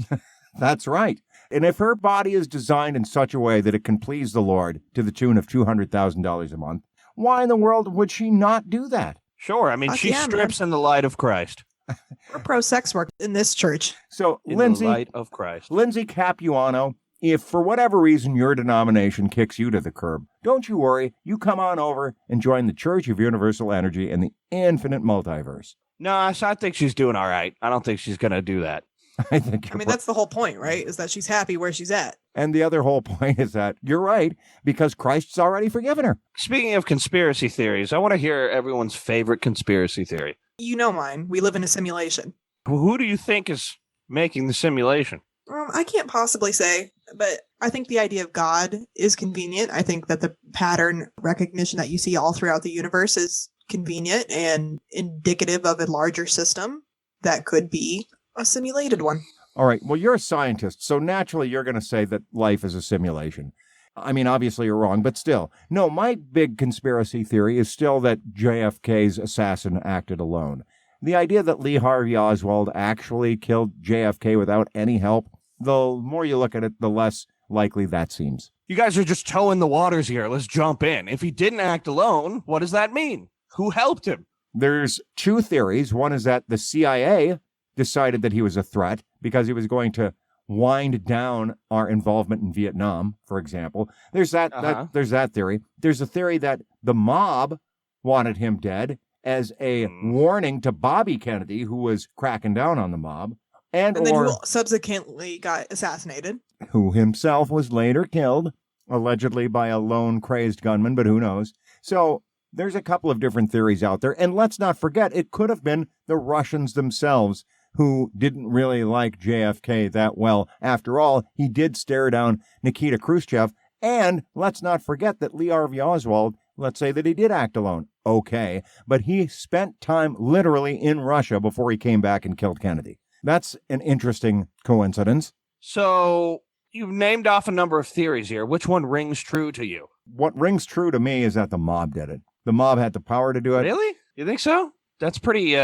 S3: that's right. And if her body is designed in such a way that it can please the Lord to the tune of $200,000 a month, why in the world would she not do that?
S4: Sure. I mean,
S1: Fuck
S4: she
S1: yeah,
S4: strips in the light of Christ.
S1: We're pro-sex work in this church.
S3: So,
S4: In
S3: Lindsay
S4: the light of Christ.
S3: Capuano, if for whatever reason your denomination kicks you to the curb, don't you worry. You come on over and join the Church of Universal Energy and the Infinite Multiverse.
S4: No, I think she's doing all right. I don't think she's going to do that.
S3: I think you're
S1: I mean, that's the whole point, right? Is that she's happy where she's at.
S3: And the other whole point is that you're right, because Christ's already forgiven her.
S4: Speaking of conspiracy theories, I want to hear everyone's favorite conspiracy theory.
S1: You know mine. We live in a simulation.
S4: Who do you think is making the simulation?
S1: I can't possibly say, but I think the idea of God is convenient. I think that the pattern recognition that you see all throughout the universe is convenient and indicative of a larger system that could be a simulated one.
S3: All right, well, you're a scientist, so naturally you're going to say that life is a simulation. I mean, obviously you're wrong, but still. No, my big conspiracy theory is still that JFK's assassin acted alone. The idea that Lee Harvey Oswald actually killed JFK without any help, the more you look at it, the less likely that seems.
S4: You guys are just towing the waters here. Let's jump in. If he didn't act alone, what does that mean? Who helped him?
S3: There's two theories. One is that the CIA decided that he was a threat because he was going to wind down our involvement in Vietnam, for example. There's that theory. There's a theory that the mob wanted him dead as a warning to Bobby Kennedy, who was cracking down on the mob, and
S1: then
S3: or
S1: who subsequently got assassinated.
S3: who himself was later killed, allegedly by a lone crazed gunman, but who knows. So there's a couple of different theories out there. And let's not forget, it could have been the Russians themselves who didn't really like JFK that well. After all, he did stare down Nikita Khrushchev. And let's not forget that Lee Harvey Oswald, let's say that he did act alone. Okay. But he spent time literally in Russia before he came back and killed Kennedy. That's an interesting coincidence.
S4: So you've named off a number of theories here. Which one rings true to you?
S3: What rings true to me is that the mob did it. The mob had the power to do it.
S4: Really? You think so? That's pretty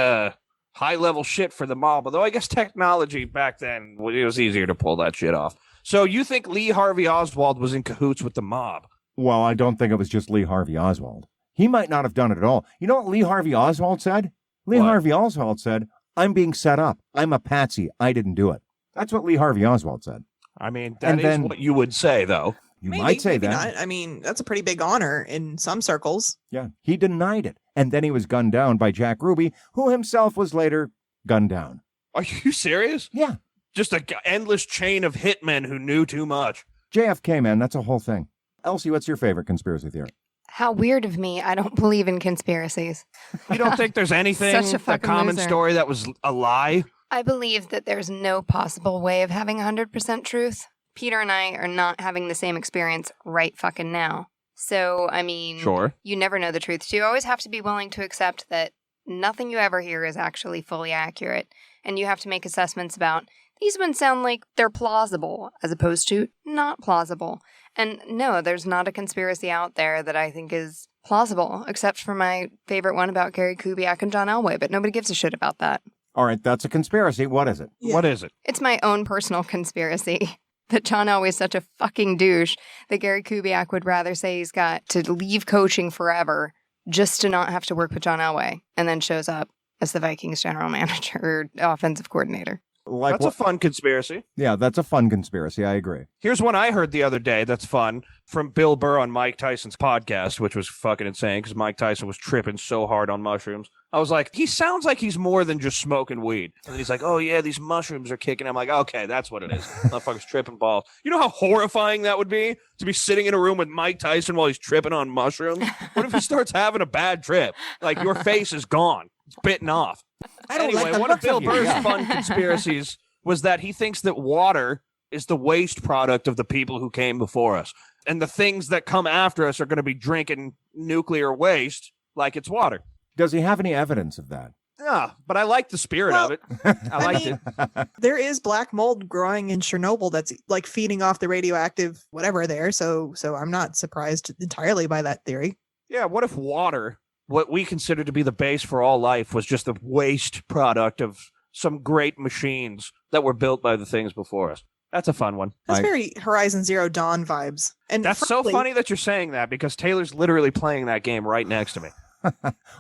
S4: high-level shit for the mob. Although I guess technology back then, it was easier to pull that shit off. So you think Lee Harvey Oswald was in cahoots with the mob?
S3: Well, I don't think it was just Lee Harvey Oswald. He might not have done it at all. You know what Lee Harvey Oswald said? Lee
S4: What?
S3: Harvey Oswald said, I'm being set up. I'm a patsy. I didn't do it. That's what Lee Harvey Oswald said.
S4: I mean,
S3: And
S4: that is
S3: then-
S4: what you would say, though.
S3: You
S1: Maybe,
S3: might say
S1: maybe
S3: that.
S1: not. I mean, that's a pretty big honor in some circles.
S3: Yeah, he denied it. And then he was gunned down by Jack Ruby, who himself was later gunned down.
S4: Are you serious?
S3: Yeah,
S4: Just an endless chain of hitmen who knew too much.
S3: JFK, man, that's a whole thing. Elsie, what's your favorite conspiracy theory?
S2: How weird of me. I don't believe in conspiracies.
S4: You don't think there's anything,
S2: Such a
S4: a
S2: fucking
S4: common
S2: loser.
S4: story that was a lie?
S2: I believe that there's no possible way of having 100% truth. Peter and I are not having the same experience right fucking now. So, I mean,
S4: Sure.
S2: You never know the truth. So you always have to be willing to accept that nothing you ever hear is actually fully accurate. And you have to make assessments about, these ones sound like they're plausible, as opposed to not plausible. And no, there's not a conspiracy out there that I think is plausible, except for my favorite one about Gary Kubiak and John Elway, but nobody gives a shit about that.
S3: All right, that's a conspiracy. What is it?
S1: Yeah.
S4: What is it?
S2: It's my own personal conspiracy that John Elway is such a fucking douche that Gary Kubiak would rather say he's got to leave coaching forever just to not have to work with John Elway, and then shows up as the Vikings general manager or offensive coordinator.
S3: Like
S4: That's a fun conspiracy.
S3: Yeah, that's a fun conspiracy. I agree.
S4: Here's one I heard the other day that's fun from Bill Burr on Mike Tyson's podcast, which was fucking insane because Mike Tyson was tripping so hard on mushrooms. I was like, he sounds like he's more than just smoking weed. And then he's like, oh, yeah, these mushrooms are kicking. I'm like, okay, that's what it is. Motherfucker's tripping balls. You know how horrifying that would be to be sitting in a room with Mike Tyson while he's tripping on mushrooms? What if he starts having a bad trip? Like, your face is gone. It's bitten off.
S3: I don't
S4: Anyway,
S3: like the
S4: one of
S3: looks
S4: Bill
S3: of you.
S4: Burr's
S3: Yeah.
S4: fun conspiracies was that he thinks that water is the waste product of the people who came before us. And the things that come after us are going to be drinking nuclear waste like it's water.
S3: Does he have any evidence of that?
S4: Yeah, but I like the spirit of it. I liked it.
S1: There is black mold growing in Chernobyl that's like feeding off the radioactive whatever there. So I'm not surprised entirely by that theory.
S4: Yeah, what if water, what we consider to be the base for all life, was just the waste product of some great machines that were built by the things before us? That's a fun one.
S1: That's very Horizon Zero Dawn vibes. And
S4: That's
S1: frankly,
S4: so funny that you're saying that because Taylor's literally playing that game right next to me.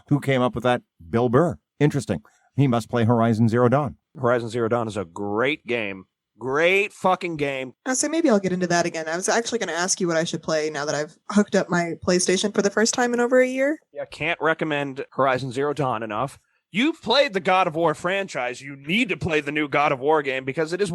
S3: Who came up with that? Bill Burr. Interesting. He must play Horizon Zero Dawn.
S4: Horizon Zero Dawn is a great game. Great fucking game.
S1: So maybe I'll get into that again. I was actually going to ask you what I should play now that I've hooked up my PlayStation for the first time in over a year.
S4: Yeah, can't recommend Horizon Zero Dawn enough. You've played the God of War franchise. You need to play the new God of War game because it is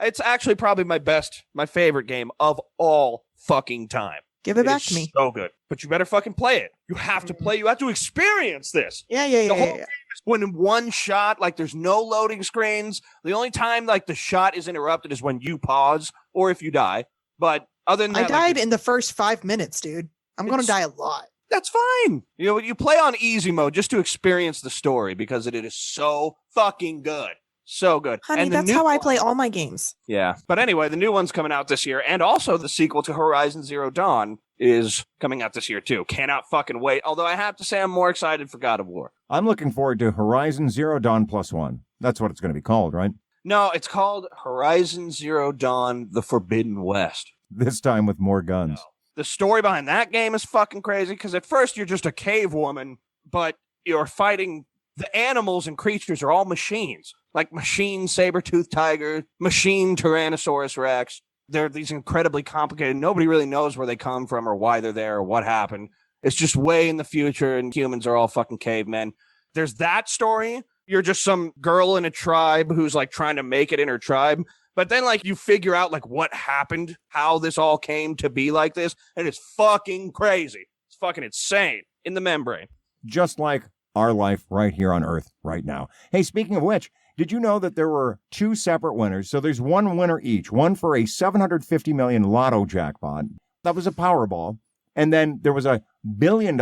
S4: it's actually probably my favorite game of all fucking time.
S1: Give it back
S4: is
S1: to me.
S4: So good. But you better fucking play it. You have to play. You have to experience this.
S1: Yeah.
S4: The whole game is when in one shot, like there's no loading screens. The only time like the shot is interrupted is when you pause or if you die. But other than that,
S1: I died in the first 5 minutes, dude. I'm going to die a lot.
S4: that's fine. You know, you play on easy mode just to experience the story because it is so fucking good. So good.
S1: Honey,
S4: And the
S1: that's
S4: new
S1: how I
S4: one-
S1: play all my games.
S4: Yeah. But anyway, the new one's coming out this year. And also the sequel to Horizon Zero Dawn is coming out this year too. Cannot fucking wait. Although I have to say I'm more excited for God of War.
S3: I'm looking forward to Horizon Zero Dawn +1. That's what it's going to be called, right?
S4: No, it's called Horizon Zero Dawn: The Forbidden West.
S3: This time with more guns.
S4: The story behind that game is fucking crazy because at first you're just a cave woman, but you're fighting the animals and creatures are all machines. Like machine saber-toothed tiger, machine Tyrannosaurus Rex. They're these incredibly complicated. Nobody really knows where they come from or why they're there or what happened. It's just way in the future and humans are all fucking cavemen. There's that story. You're just some girl in a tribe who's like trying to make it in her tribe. But then like you figure out like what happened, how this all came to be like this. And it's fucking crazy. It's fucking insane in the membrane.
S3: Just like our life right here on Earth right now. Hey, speaking of which, did you know that there were two separate winners? So there's one winner each, one for a $750 million lotto jackpot. That was a Powerball. And then there was a $1 billion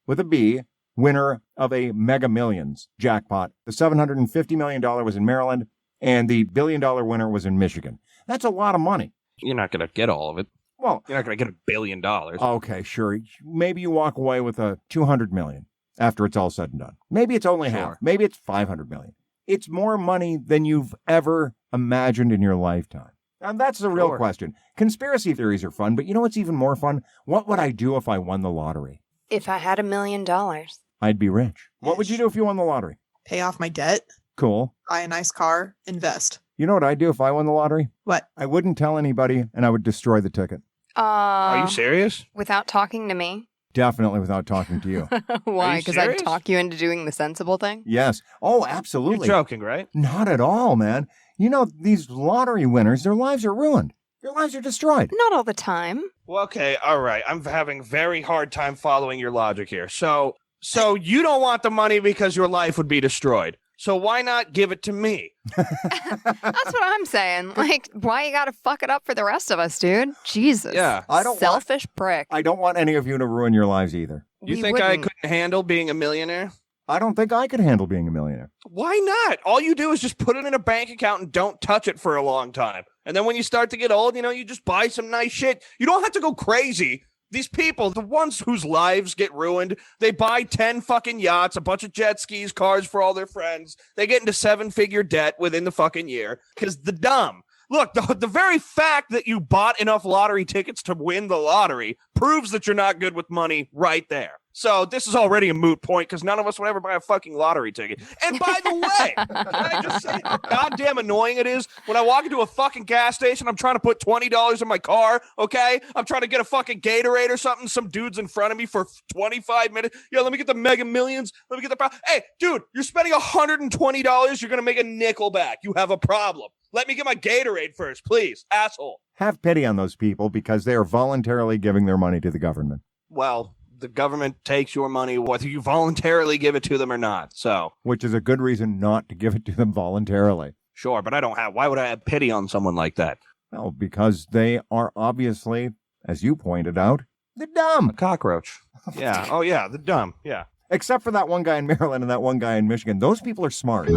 S3: with a B winner of a Mega Millions jackpot. The $750 million was in Maryland and the $1 billion winner was in Michigan. That's a lot of money.
S4: You're not going to get all of it.
S3: Well,
S4: You're not going to get $1 billion.
S3: okay, sure. Maybe you walk away with a $200 million after it's all said and done. Maybe it's only half.
S4: Sure.
S3: Maybe it's $500 million. It's more money than you've ever imagined in your lifetime. And that's the real
S4: Sure.
S3: question. Conspiracy theories are fun, but you know what's even more fun? What would I do if I won the lottery?
S2: If I had $1 million.
S3: I'd be rich. What would you do if you won the lottery?
S1: Pay off my debt,
S3: Cool.
S1: buy a nice car, invest.
S3: You know what I'd do if I won the lottery?
S1: What?
S3: I wouldn't tell anybody, and I would destroy the ticket.
S4: Are you serious?
S2: Without talking to me?
S3: Definitely without talking to you.
S2: Why?
S4: you
S2: Because I'd
S4: serious?
S2: talk you into doing the sensible thing?
S3: Yes. Oh,
S4: You're
S3: absolutely.
S4: joking, right?
S3: Not at all, man. You know, these lottery winners, their lives are ruined. Their lives are destroyed.
S2: Not all the time.
S4: Well, okay, all right. I'm having a very hard time following your logic here. So you don't want the money because your life would be destroyed. So why not give it to me?
S2: That's what I'm saying. Like, why you gotta fuck it up for the rest of us, dude? Jesus.
S4: Yeah.
S2: Selfish prick.
S3: I don't want any of you to ruin your lives either.
S4: You
S2: We
S4: think I
S2: wouldn't.
S4: couldn't handle being a millionaire?
S3: I don't think I could handle being a millionaire.
S4: Why not? All you do is just put it in a bank account and don't touch it for a long time. And then when you start to get old, you just buy some nice shit. You don't have to go crazy. These people, the ones whose lives get ruined, they buy 10 fucking yachts, a bunch of jet skis, cars for all their friends. They get into 7-figure debt within the fucking year because the dumb. Look, the very fact that you bought enough lottery tickets to win the lottery proves that you're not good with money right there. So this is already a moot point because none of us would ever buy a fucking lottery ticket. And by the way, can I just say how goddamn annoying it is when I walk into a fucking gas station, I'm trying to put $20 in my car, okay? I'm trying to get a fucking Gatorade or something. Some dude's in front of me for 25 minutes. Yo, let me get the Mega Millions. Let me get the... Hey, dude, you're spending $120. You're going to make a nickel back. You have a problem. Let me get my Gatorade first, please, asshole.
S3: Have pity on those people because they are voluntarily giving their money to the government.
S4: Well, the government takes your money whether you voluntarily give it to them or not, so.
S3: Which is a good reason not to give it to them voluntarily.
S4: Sure, but why would I have pity on someone like that?
S3: Well, because they are obviously, as you pointed out, the dumb.
S4: A cockroach. Yeah, oh yeah, the dumb, yeah.
S3: Except for that one guy in Maryland and that one guy in Michigan. Those people are smart.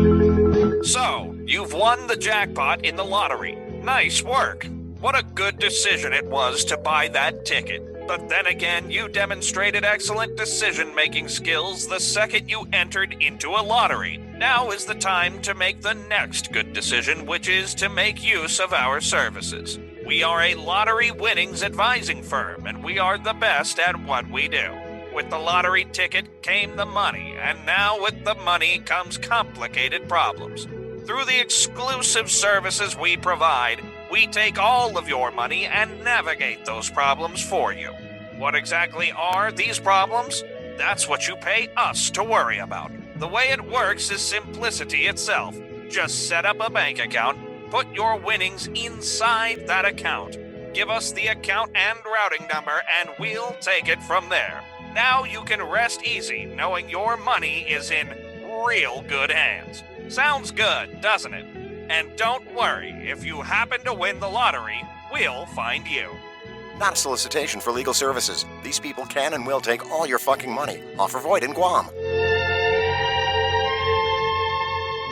S7: So, you've won the jackpot in the lottery. Nice work. What a good decision it was to buy that ticket. But then again, you demonstrated excellent decision-making skills the second you entered into a lottery. Now is the time to make the next good decision, which is to make use of our services. We are a lottery winnings advising firm, and we are the best at what we do. With the lottery ticket came the money, and now with the money comes complicated problems. Through the exclusive services we provide, we take all of your money and navigate those problems for you. What exactly are these problems? That's what you pay us to worry about. The way it works is simplicity itself. Just set up a bank account, put your winnings inside that account. Give us the account and routing number, and we'll take it from there. Now you can rest easy knowing your money is in real good hands. Sounds good, doesn't it? And don't worry, if you happen to win the lottery, we'll find you.
S8: Not a solicitation for legal services. These people can and will take all your fucking money. Offer void in Guam.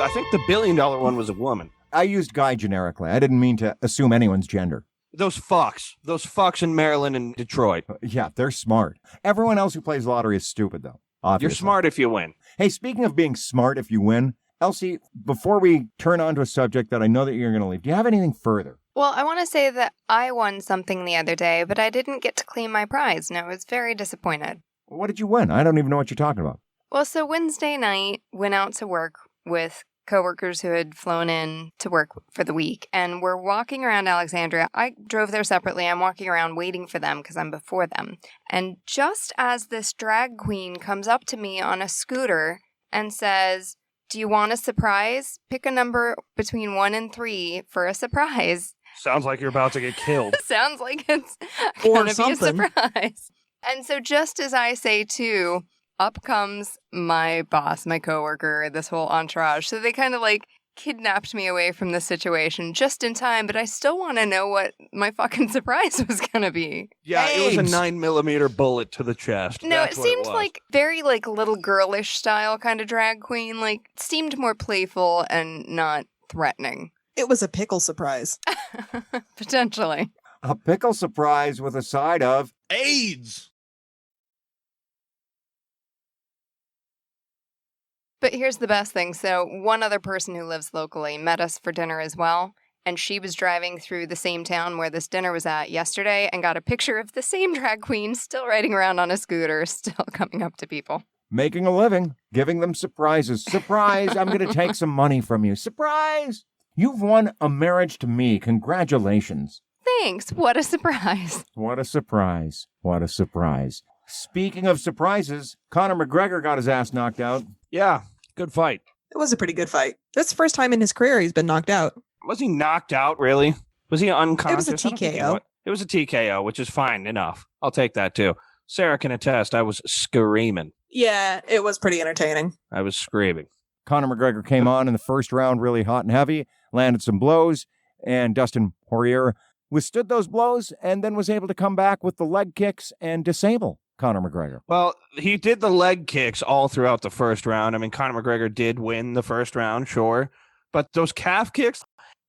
S4: I think the $1 billion one was a woman.
S3: I used guy generically. I didn't mean to assume anyone's gender.
S4: Those fucks in Maryland and Detroit.
S3: Yeah, they're smart. Everyone else who plays lottery is stupid, though. Obviously.
S4: You're smart if you win.
S3: Hey, speaking of being smart if you win, Elsie, before we turn on to a subject that I know that you're going to leave, do you have anything further?
S2: Well, I want to say that I won something the other day, but I didn't get to claim my prize, and I was very disappointed.
S3: What did you win? I don't even know what you're talking about.
S2: Well, so Wednesday night, went out to work with coworkers who had flown in to work for the week, and we're walking around Alexandria. I drove there separately. I'm walking around waiting for them because I'm before them. And just as this drag queen comes up to me on a scooter and says, "Do you want a surprise? Pick a number between 1 and 3 for a surprise."
S4: Sounds like you're about to get killed.
S2: Sounds like it's
S1: Or
S2: going to be a
S1: something.
S2: surprise. And so just as I say 2, up comes my boss, my coworker, this whole entourage. So they kind of like kidnapped me away from the situation just in time, but I still want to know what my fucking surprise was going to be.
S4: Yeah, it was a
S3: Eggs.
S4: 9mm bullet to the chest.
S2: No,
S4: That's
S2: it
S4: what
S2: seemed
S4: was.
S2: like very like little girlish style kind of drag queen, like seemed more playful and not threatening.
S1: It was a pickle surprise.
S2: Potentially.
S3: A pickle surprise with a side of...
S4: AIDS.
S2: But here's the best thing. So one other person who lives locally met us for dinner as well. And she was driving through the same town where this dinner was at yesterday and got a picture of the same drag queen still riding around on a scooter, still coming up to people.
S3: Making a living, giving them surprises. Surprise, I'm going to take some money from you. Surprise! You've won a marriage to me. Congratulations.
S2: Thanks. What a surprise.
S3: What a surprise. What a surprise. Speaking of surprises, Conor McGregor got his ass knocked out.
S4: Yeah, good fight.
S1: It was a pretty good fight. That's the first time in his career he's been knocked out.
S4: Was he knocked out, really? Was he unconscious?
S1: It was a
S4: I don't think he
S1: TKO.
S4: was. It was a TKO, which is fine enough. I'll take that, too. Sarah can attest, I was screaming.
S1: Yeah, it was pretty entertaining.
S4: I was screaming.
S3: Conor McGregor came on in the first round really hot and heavy, landed some blows, and Dustin Poirier withstood those blows and then was able to come back with the leg kicks and disable Conor McGregor.
S4: Well, he did the leg kicks all throughout the first round. I mean, Conor McGregor did win the first round, sure. But those calf kicks,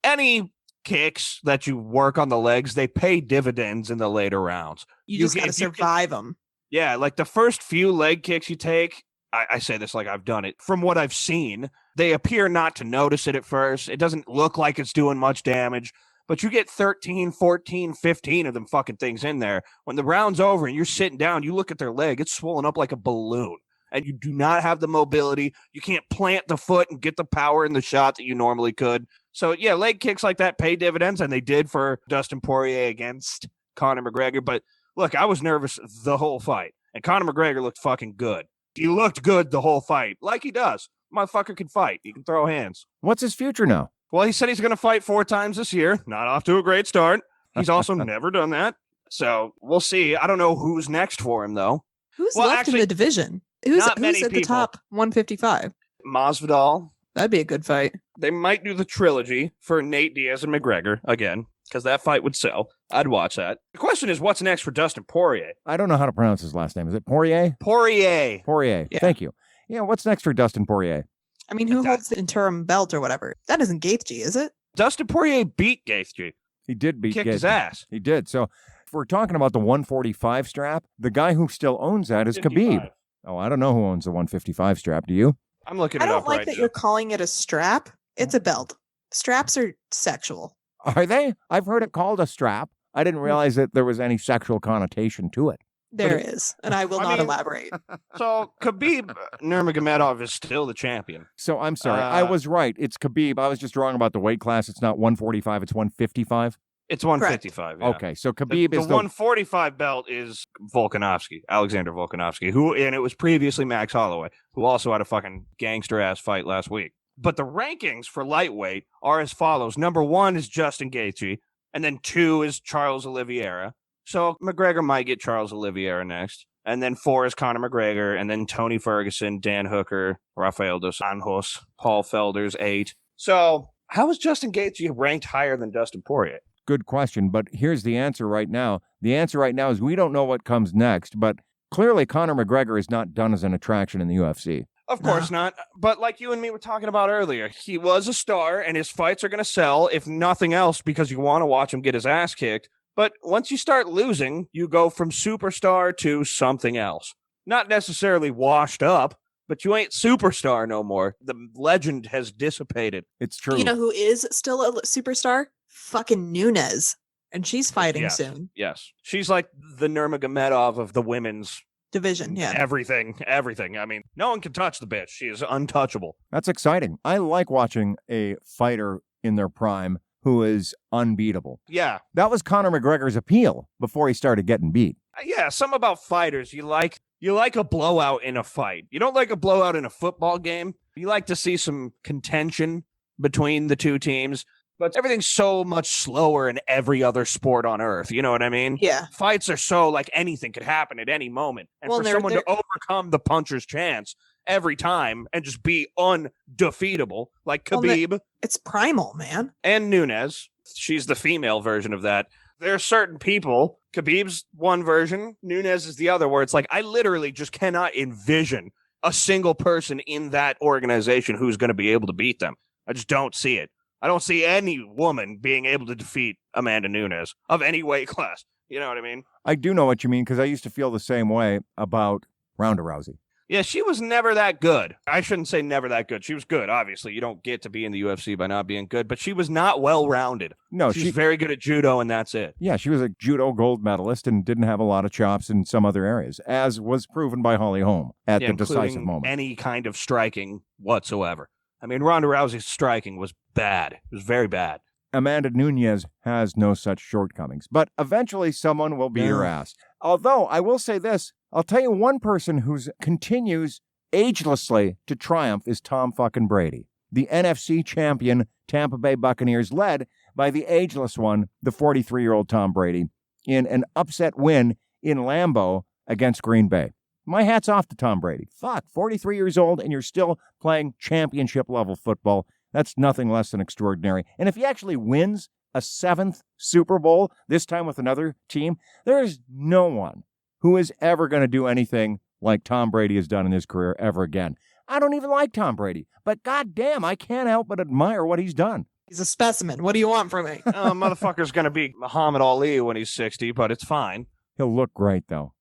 S4: any kicks that you work on the legs, they pay dividends in the later rounds.
S1: You just got to survive them.
S4: Yeah, like the first few leg kicks you take, I say this like I've done it. From what I've seen, they appear not to notice it at first. It doesn't look like it's doing much damage, but you get 13, 14, 15 of them fucking things in there. When the round's over and you're sitting down, you look at their leg, it's swollen up like a balloon. And you do not have the mobility. You can't plant the foot and get the power in the shot that you normally could. So, yeah, leg kicks like that pay dividends, and they did for Dustin Poirier against Conor McGregor. But, look, I was nervous the whole fight, and Conor McGregor looked fucking good. He looked good the whole fight, like he does. Motherfucker can fight. He can throw hands.
S3: What's his future now?
S4: Well, he said he's going to fight 4 times this year. Not off to a great start. He's also never done that. So we'll see. I don't know who's next for him, though.
S1: Who's left in the division? Who's at the top 155?
S4: Masvidal.
S1: That'd be a good fight.
S4: They might do the trilogy for Nate Diaz and McGregor again, because that fight would sell. I'd watch that. The question is, what's next for Dustin Poirier?
S3: I don't know how to pronounce his last name. Is it Poirier?
S4: Poirier.
S3: Poirier. Yeah. Thank you. Yeah, what's next for Dustin Poirier?
S1: I mean, who holds the interim belt or whatever? That isn't Gaethje, is it?
S4: Dustin Poirier beat Gaethje.
S3: He did beat Gaethje.
S4: Kicked his ass.
S3: He did. So if we're talking about the 145 strap, the guy who still owns that is 55. Khabib. Oh, I don't know who owns the 155 strap. Do you?
S4: I'm looking it up.
S1: I don't like that you're calling it a strap. It's a belt. Straps are sexual.
S3: Are they? I've heard it called a strap. I didn't realize that there was any sexual connotation to it.
S1: There is, and I will not elaborate.
S4: So Khabib Nurmagomedov is still the champion.
S3: So I'm sorry. I was right. It's Khabib. I was just wrong about the weight class. It's not 145. It's 155.
S4: It's 155. Yeah.
S3: Okay, so Khabib is
S4: the 145 belt is Volkanovski, Alexander Volkanovski, and it was previously Max Holloway, who also had a fucking gangster ass fight last week. But the rankings for lightweight are as follows: number 1 is Justin Gaethje, and then 2 is Charles Oliveira. So McGregor might get Charles Oliveira next, and then 4 is Conor McGregor, and then Tony Ferguson, Dan Hooker, Rafael dos Anjos, Paul Felder's 8. So how is Justin Gaethje ranked higher than Dustin Poirier?
S3: Good question, but here's the answer right now. The answer right now is we don't know what comes next, but clearly Conor McGregor is not done as an attraction in the UFC.
S4: Of course not. But like you and me were talking about earlier, he was a star, and his fights are going to sell, if nothing else, because you want to watch him get his ass kicked. But once you start losing, you go from superstar to something else. Not necessarily washed up, but you ain't superstar no more. The legend has dissipated.
S3: It's true.
S1: You know who is still a superstar? Fucking Nunes. And she's fighting soon.
S4: Yes. She's like the Nurmagomedov of the women's
S1: division. Yeah.
S4: Everything. I mean, no one can touch the bitch. She is untouchable.
S3: That's exciting. I like watching a fighter in their prime who is unbeatable.
S4: Yeah.
S3: That was Conor McGregor's appeal before he started getting beat.
S4: Yeah, something about fighters. You like a blowout in a fight. You don't like a blowout in a football game. You like to see some contention between the two teams. But everything's so much slower in every other sport on earth. You know what I mean?
S1: Yeah.
S4: Fights are so like anything could happen at any moment. And for someone to overcome the puncher's chance every time and just be undefeatable, like Khabib.
S1: It's primal, man.
S4: And Nunes. She's the female version of that. There are certain people, Khabib's one version, Nunes is the other, where it's like, I literally just cannot envision a single person in that organization who's going to be able to beat them. I just don't see it. I don't see any woman being able to defeat Amanda Nunes of any weight class. You know what I mean?
S3: I do know what you mean, because I used to feel the same way about Ronda Rousey.
S4: Yeah, she was never that good. I shouldn't say never that good. She was good, obviously. You don't get to be in the UFC by not being good, but she was not well-rounded.
S3: No,
S4: she's very good at judo, and that's it.
S3: Yeah, she was a judo gold medalist and didn't have a lot of chops in some other areas, as was proven by Holly Holm at the decisive moment.
S4: Any kind of striking whatsoever. I mean, Ronda Rousey's striking was bad. It was very bad.
S3: Amanda Nunes has no such shortcomings, but eventually someone will beat her ass. Although, I will say this, I'll tell you one person who continues agelessly to triumph is Tom fucking Brady, the NFC champion Tampa Bay Buccaneers, led by the ageless one, the 43-year-old Tom Brady, in an upset win in Lambeau against Green Bay. My hat's off to Tom Brady. Fuck, 43 years old and you're still playing championship-level football. That's nothing less than extraordinary. And if he actually wins a 7th Super Bowl, this time with another team, there is no one who is ever going to do anything like Tom Brady has done in his career ever again. I don't even like Tom Brady, but goddamn, I can't help but admire what he's done.
S1: He's a specimen. What do you want from me?
S4: Motherfucker's going to be Muhammad Ali when he's 60, but it's fine.
S3: He'll look great, though.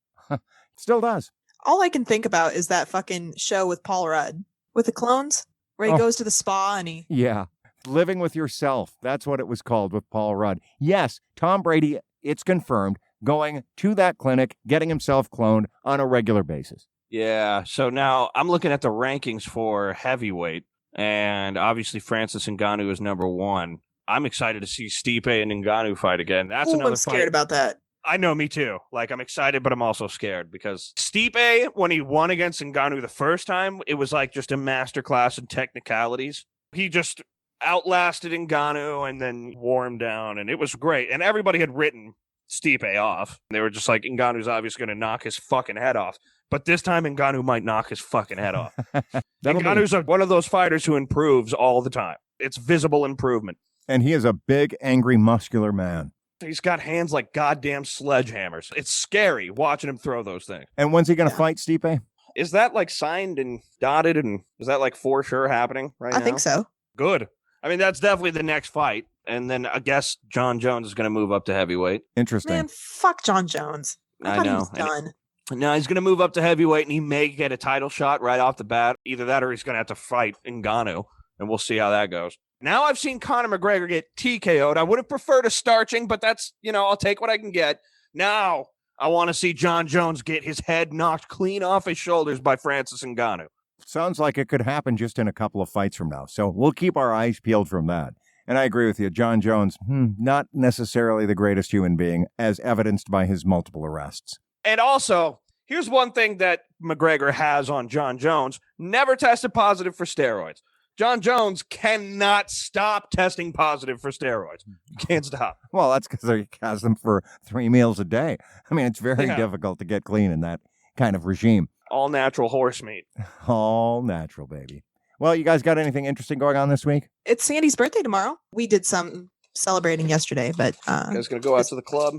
S3: Still does.
S1: All I can think about is that fucking show with Paul Rudd, with the clones, where he goes to the spa and he...
S3: Yeah. Living with Yourself. That's what it was called with Paul Rudd. Yes, Tom Brady, it's confirmed, going to that clinic, getting himself cloned on a regular basis.
S4: Yeah, so now I'm looking at the rankings for heavyweight, and obviously Francis Ngannou is number 1. I'm excited to see Stipe and Ngannou fight again. That's another
S1: I'm scared about that.
S4: I know, me too. Like, I'm excited, but I'm also scared because Stipe, when he won against Ngannou the first time, it was like just a masterclass in technicalities. He just outlasted Ngannou and then wore him down, and it was great. And everybody had written Stipe off. They were just like, Ngannou's obviously going to knock his fucking head off. But this time, Ngannou might knock his fucking head off. Ngannou's one of those fighters who improves all the time. It's visible improvement.
S3: And he is a big, angry, muscular man.
S4: He's got hands like goddamn sledgehammers. It's scary watching him throw those things.
S3: And when's he going to fight, Stipe?
S4: Is that like signed and dotted, and is that like for sure happening right now?
S1: I think so.
S4: Good. I mean, that's definitely the next fight. And then I guess John Jones is going to move up to heavyweight.
S3: Interesting.
S1: Man, fuck John Jones. I thought
S4: know.
S1: he was done.
S4: No, he's going to move up to heavyweight, and he may get a title shot right off the bat. Either that or he's going to have to fight Ngannou, and we'll see how that goes. Now I've seen Conor McGregor get TKO'd. I would have preferred a starching, but that's, I'll take what I can get. Now I want to see John Jones get his head knocked clean off his shoulders by Francis Ngannou.
S3: Sounds like it could happen just in a couple of fights from now. So we'll keep our eyes peeled from that. And I agree with you. John Jones, not necessarily the greatest human being, as evidenced by his multiple arrests.
S4: And also, here's one thing that McGregor has on John Jones. Never tested positive for steroids. John Jones cannot stop testing positive for steroids. You can't stop.
S3: Well, that's because he has them for 3 meals a day. I mean, it's very difficult to get clean in that kind of regime.
S4: All natural horse meat.
S3: All natural, baby. Well, you guys got anything interesting going on this week?
S1: It's Sandy's birthday tomorrow. We did some celebrating yesterday, but...
S4: you guys going to go out to the club?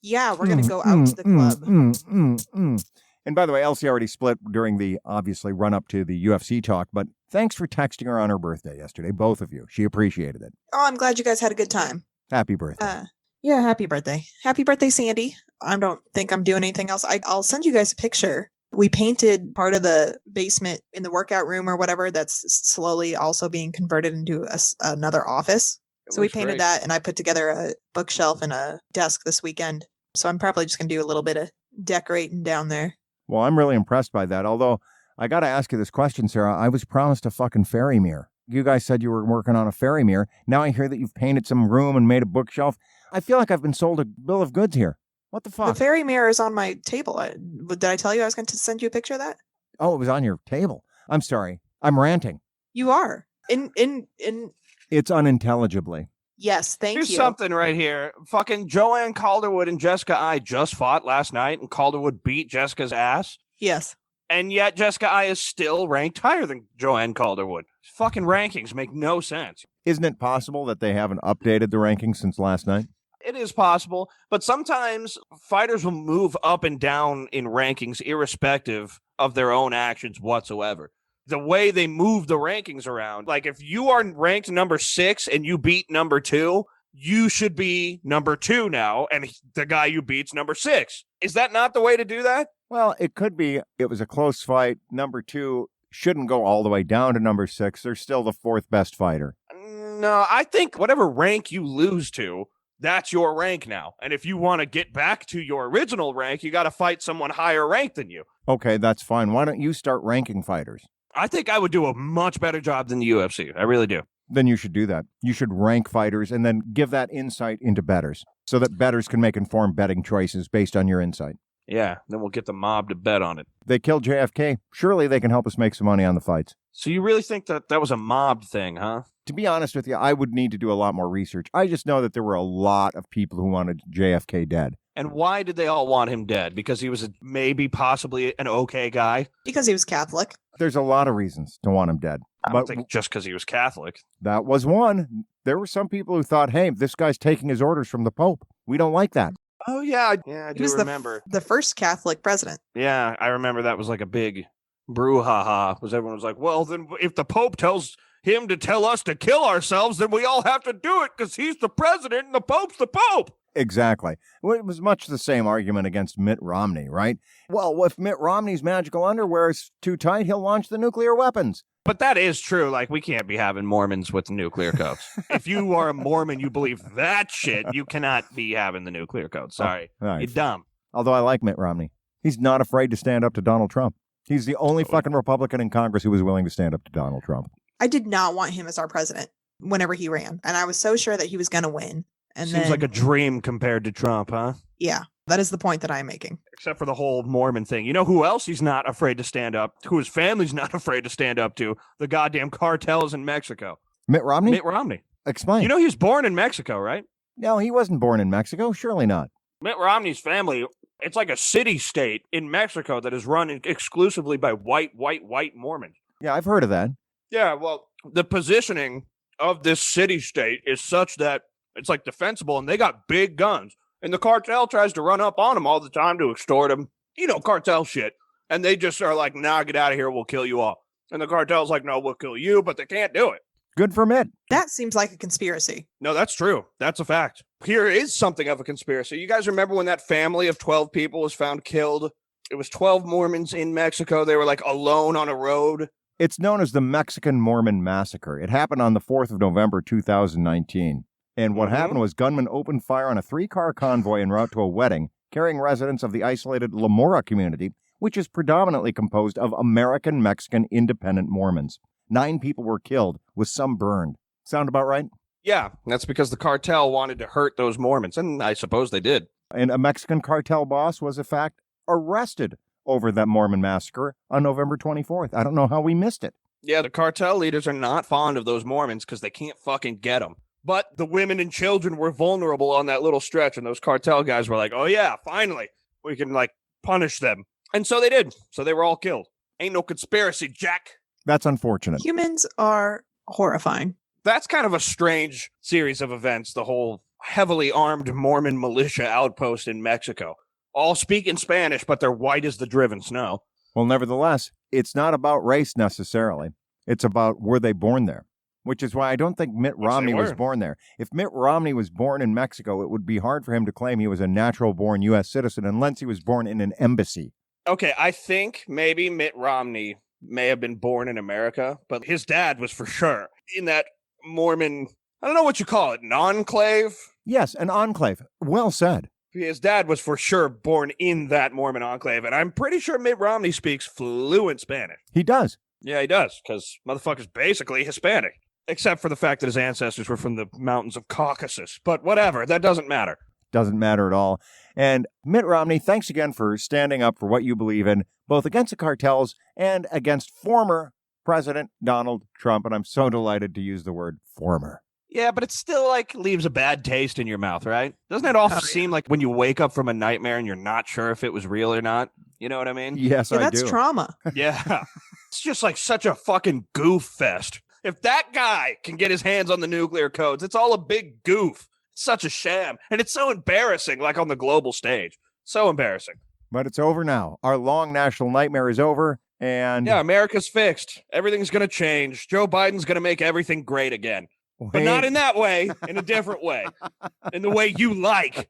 S1: Yeah, we're going to go out to the club.
S3: And by the way, Elsie already split during the, obviously, run-up to the UFC talk, but thanks for texting her on her birthday yesterday, both of you. She appreciated it.
S1: Oh, I'm glad you guys had a good time.
S3: Happy birthday.
S1: Yeah, happy birthday. Happy birthday, Sandy. I don't think I'm doing anything else. I'll send you guys a picture. We painted part of the basement in the workout room or whatever that's slowly also being converted into another office. So we painted that, and I put together a bookshelf and a desk this weekend. So I'm probably just going to do a little bit of decorating down there.
S3: Well, I'm really impressed by that. Although, I got to ask you this question, Sarah. I was promised a fucking fairy mirror. You guys said you were working on a fairy mirror. Now I hear that you've painted some room and made a bookshelf. I feel like I've been sold a bill of goods here. What the fuck?
S1: The fairy mirror is on my table. Did I tell you I was going to send you a picture of that?
S3: Oh, it was on your table. I'm sorry. I'm ranting.
S1: You are.
S3: It's unintelligibly.
S1: Yes, thank you.
S4: Here's something right here. Fucking Joanne Calderwood and Jessica I just fought last night, and Calderwood beat Jessica's ass.
S1: Yes.
S4: And yet Jessica I is still ranked higher than Joanne Calderwood. Fucking rankings make no sense.
S3: Isn't it possible that they haven't updated the rankings since last night?
S4: It is possible, but sometimes fighters will move up and down in rankings irrespective of their own actions whatsoever. The way they move the rankings around, like if you are ranked number 6 and you beat number 2, you should be number 2 now, and the guy you beat's number 6. Is that not the way to do that?
S3: Well, it could be. It was a close fight. Number 2 shouldn't go all the way down to number 6. They're still the 4th best fighter.
S4: No, I think whatever rank you lose to, that's your rank now. And if you want to get back to your original rank, you got to fight someone higher ranked than you.
S3: Okay, that's fine. Why don't you start ranking fighters?
S4: I think I would do a much better job than the UFC. I really do.
S3: Then you should do that. You should rank fighters and then give that insight into bettors so that bettors can make informed betting choices based on your insight.
S4: Yeah, then we'll get the mob to bet on it.
S3: They killed JFK. Surely they can help us make some money on the fights.
S4: So you really think that that was a mob thing, huh?
S3: To be honest with you, I would need to do a lot more research. I just know that there were a lot of people who wanted JFK dead.
S4: And why did they all want him dead? Because he was maybe possibly an okay guy?
S1: Because he was Catholic.
S3: There's a lot of reasons to want him dead.
S4: I don't think just because he was Catholic.
S3: That was one. There were some people who thought, hey, this guy's taking his orders from the Pope. We don't like that.
S4: Oh, yeah. I
S1: He
S4: do
S1: was
S4: remember.
S1: the first Catholic president.
S4: Yeah, I remember that was like a big brouhaha. Was everyone was like, well, then if the Pope tells him to tell us to kill ourselves, then we all have to do it because he's the president and the Pope's the Pope.
S3: Exactly. Well, it was much the same argument against Mitt Romney, right? Well, if Mitt Romney's magical underwear is too tight, he'll launch the nuclear weapons.
S4: But that is true. Like, we can't be having Mormons with nuclear codes. If you are a Mormon, you believe that shit, you cannot be having the nuclear code. Sorry.
S3: Oh, right.
S4: You're dumb.
S3: Although I like Mitt Romney. He's not afraid to stand up to Donald Trump. He's the only fucking Republican in Congress who was willing to stand up to Donald Trump.
S1: I did not want him as our president whenever he ran. And I was so sure that he was going to win. And
S4: Seems
S1: then,
S4: like a dream compared to Trump, huh?
S1: yeah, that is the point that I'm making.
S4: Except for the whole Mormon thing. You know who else he's not afraid to stand up, who his family's not afraid to stand up to? The goddamn cartels in Mexico.
S3: Mitt Romney?
S4: Mitt Romney.
S3: Explain.
S4: You know he was born in Mexico, right?
S3: No, he wasn't born in Mexico. Surely not.
S4: Mitt Romney's family, it's like a city-state in Mexico that is run exclusively by white Mormons.
S3: Yeah, I've heard of that.
S4: Yeah, well, the positioning of this city-state is such that it's like defensible, and they got big guns. And the cartel tries to run up on them all the time to extort them. You know, cartel shit. And they just are like, nah, get out of here, we'll kill you all. And the cartel's like, no, we'll kill you, but they can't do it.
S3: Good for Mitt.
S1: That seems like a conspiracy.
S4: No, that's true. That's a fact. Here is something of a conspiracy. You guys remember when that family of 12 people was found killed? It was 12 Mormons in Mexico. They were like alone on a road.
S3: It's known as the Mexican Mormon Massacre. It happened on the 4th of November, 2019. And what happened was gunmen opened fire on a 3-car convoy en route to a wedding, carrying residents of the isolated La Mora community, which is predominantly composed of American-Mexican independent Mormons. 9 people were killed, with some burned. Sound about right?
S4: Yeah, that's because the cartel wanted to hurt those Mormons, and I suppose they did.
S3: And a Mexican cartel boss was, in fact, arrested over that Mormon massacre on November 24th. I don't know how we missed it.
S4: Yeah, the cartel leaders are not fond of those Mormons because they can't fucking get them. But the women and children were vulnerable on that little stretch, and those cartel guys were like, oh yeah, finally, we can, like, punish them. And so they did. So they were all killed. Ain't no conspiracy, Jack.
S3: That's unfortunate.
S1: Humans are horrifying.
S4: That's kind of a strange series of events, the whole heavily armed Mormon militia outpost in Mexico. All speak in Spanish, but they're white as the driven snow.
S3: Well, nevertheless, it's not about race necessarily. It's about were they born there, which is why I don't think Mitt Romney was born there. If Mitt Romney was born in Mexico, it would be hard for him to claim he was a natural-born U.S. citizen unless he was born in an embassy.
S4: Okay, I think maybe Mitt Romney may have been born in America, but his dad was for sure in that Mormon, I don't know what you call it, an enclave?
S3: Yes, an enclave. Well said.
S4: His dad was for sure born in that Mormon enclave, and I'm pretty sure Mitt Romney speaks fluent Spanish.
S3: He does.
S4: Yeah, he does, because motherfucker's basically Hispanic, except for the fact that his ancestors were from the mountains of Caucasus. But whatever, that doesn't matter.
S3: Doesn't matter at all. And Mitt Romney, thanks again for standing up for what you believe in, both against the cartels and against former President Donald Trump. And I'm so delighted to use the word former.
S4: Yeah, but it still, like, leaves a bad taste in your mouth, right? Doesn't it often seem like when you wake up from a nightmare and you're not sure if it was real or not? You know what I mean?
S3: Yes,
S1: Yeah,
S3: I do.
S1: that's trauma.
S4: Yeah. It's just like such a fucking goof fest. If that guy can get his hands on the nuclear codes, it's all a big goof. It's such a sham. And it's so embarrassing, like on the global stage. So embarrassing.
S3: But it's over now. Our long national nightmare is over. And
S4: yeah, America's fixed. Everything's going to change. Joe Biden's going to make everything great again. But not in that way, in a different way. In the way you like.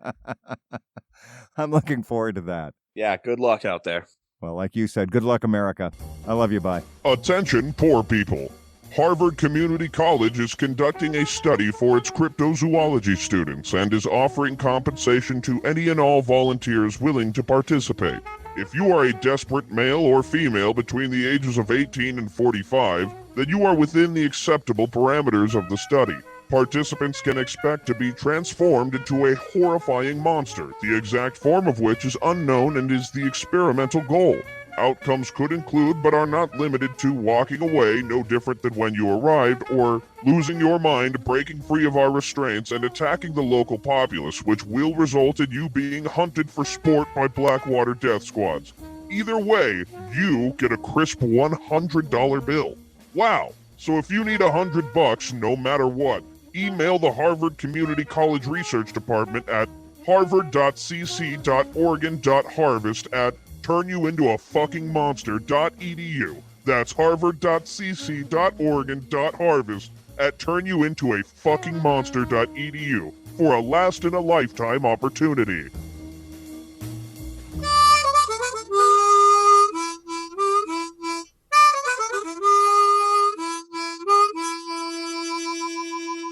S3: I'm looking forward to that.
S4: Yeah, good luck out there.
S3: Well, like you said, good luck, America. I love you. Bye.
S6: Attention, poor people. Harvard Community College is conducting a study for its cryptozoology students and is offering compensation to any and all volunteers willing to participate. If you are a desperate male or female between the ages of 18 and 45, then you are within the acceptable parameters of the study. Participants can expect to be transformed into a horrifying monster, the exact form of which is unknown and is the experimental goal. Outcomes could include, but are not limited to, walking away no different than when you arrived, or losing your mind, breaking free of our restraints, and attacking the local populace, which will result in you being hunted for sport by Blackwater death squads. Either way, you get a crisp $100 bill. Wow! So if you need $100 no matter what, email the Harvard Community College Research Department at harvard.cc.oregon.harvest at turnyouintoafuckingmonster.edu. That's harvard.cc.oregon.harvest at turnyouintoafuckingmonster.edu for a last-in-a-lifetime opportunity.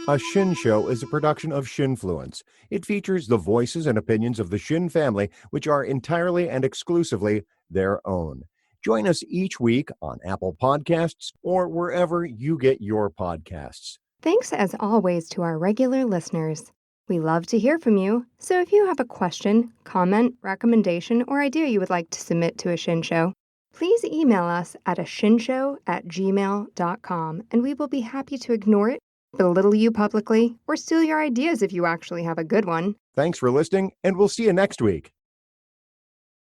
S3: A Shin Show is a production of Shinfluence. It features the voices and opinions of the Shin family, which are entirely and exclusively their own. Join us each week on Apple Podcasts or wherever you get your podcasts.
S2: Thanks as always to our regular listeners. We love to hear from you, so if you have a question, comment, recommendation, or idea you would like to submit to a Shin Show, please email us at ashinshow@gmail.com, and we will be happy to ignore it, belittle you publicly, or steal your ideas if you actually have a good one.
S3: Thanks for listening, and we'll see you next week.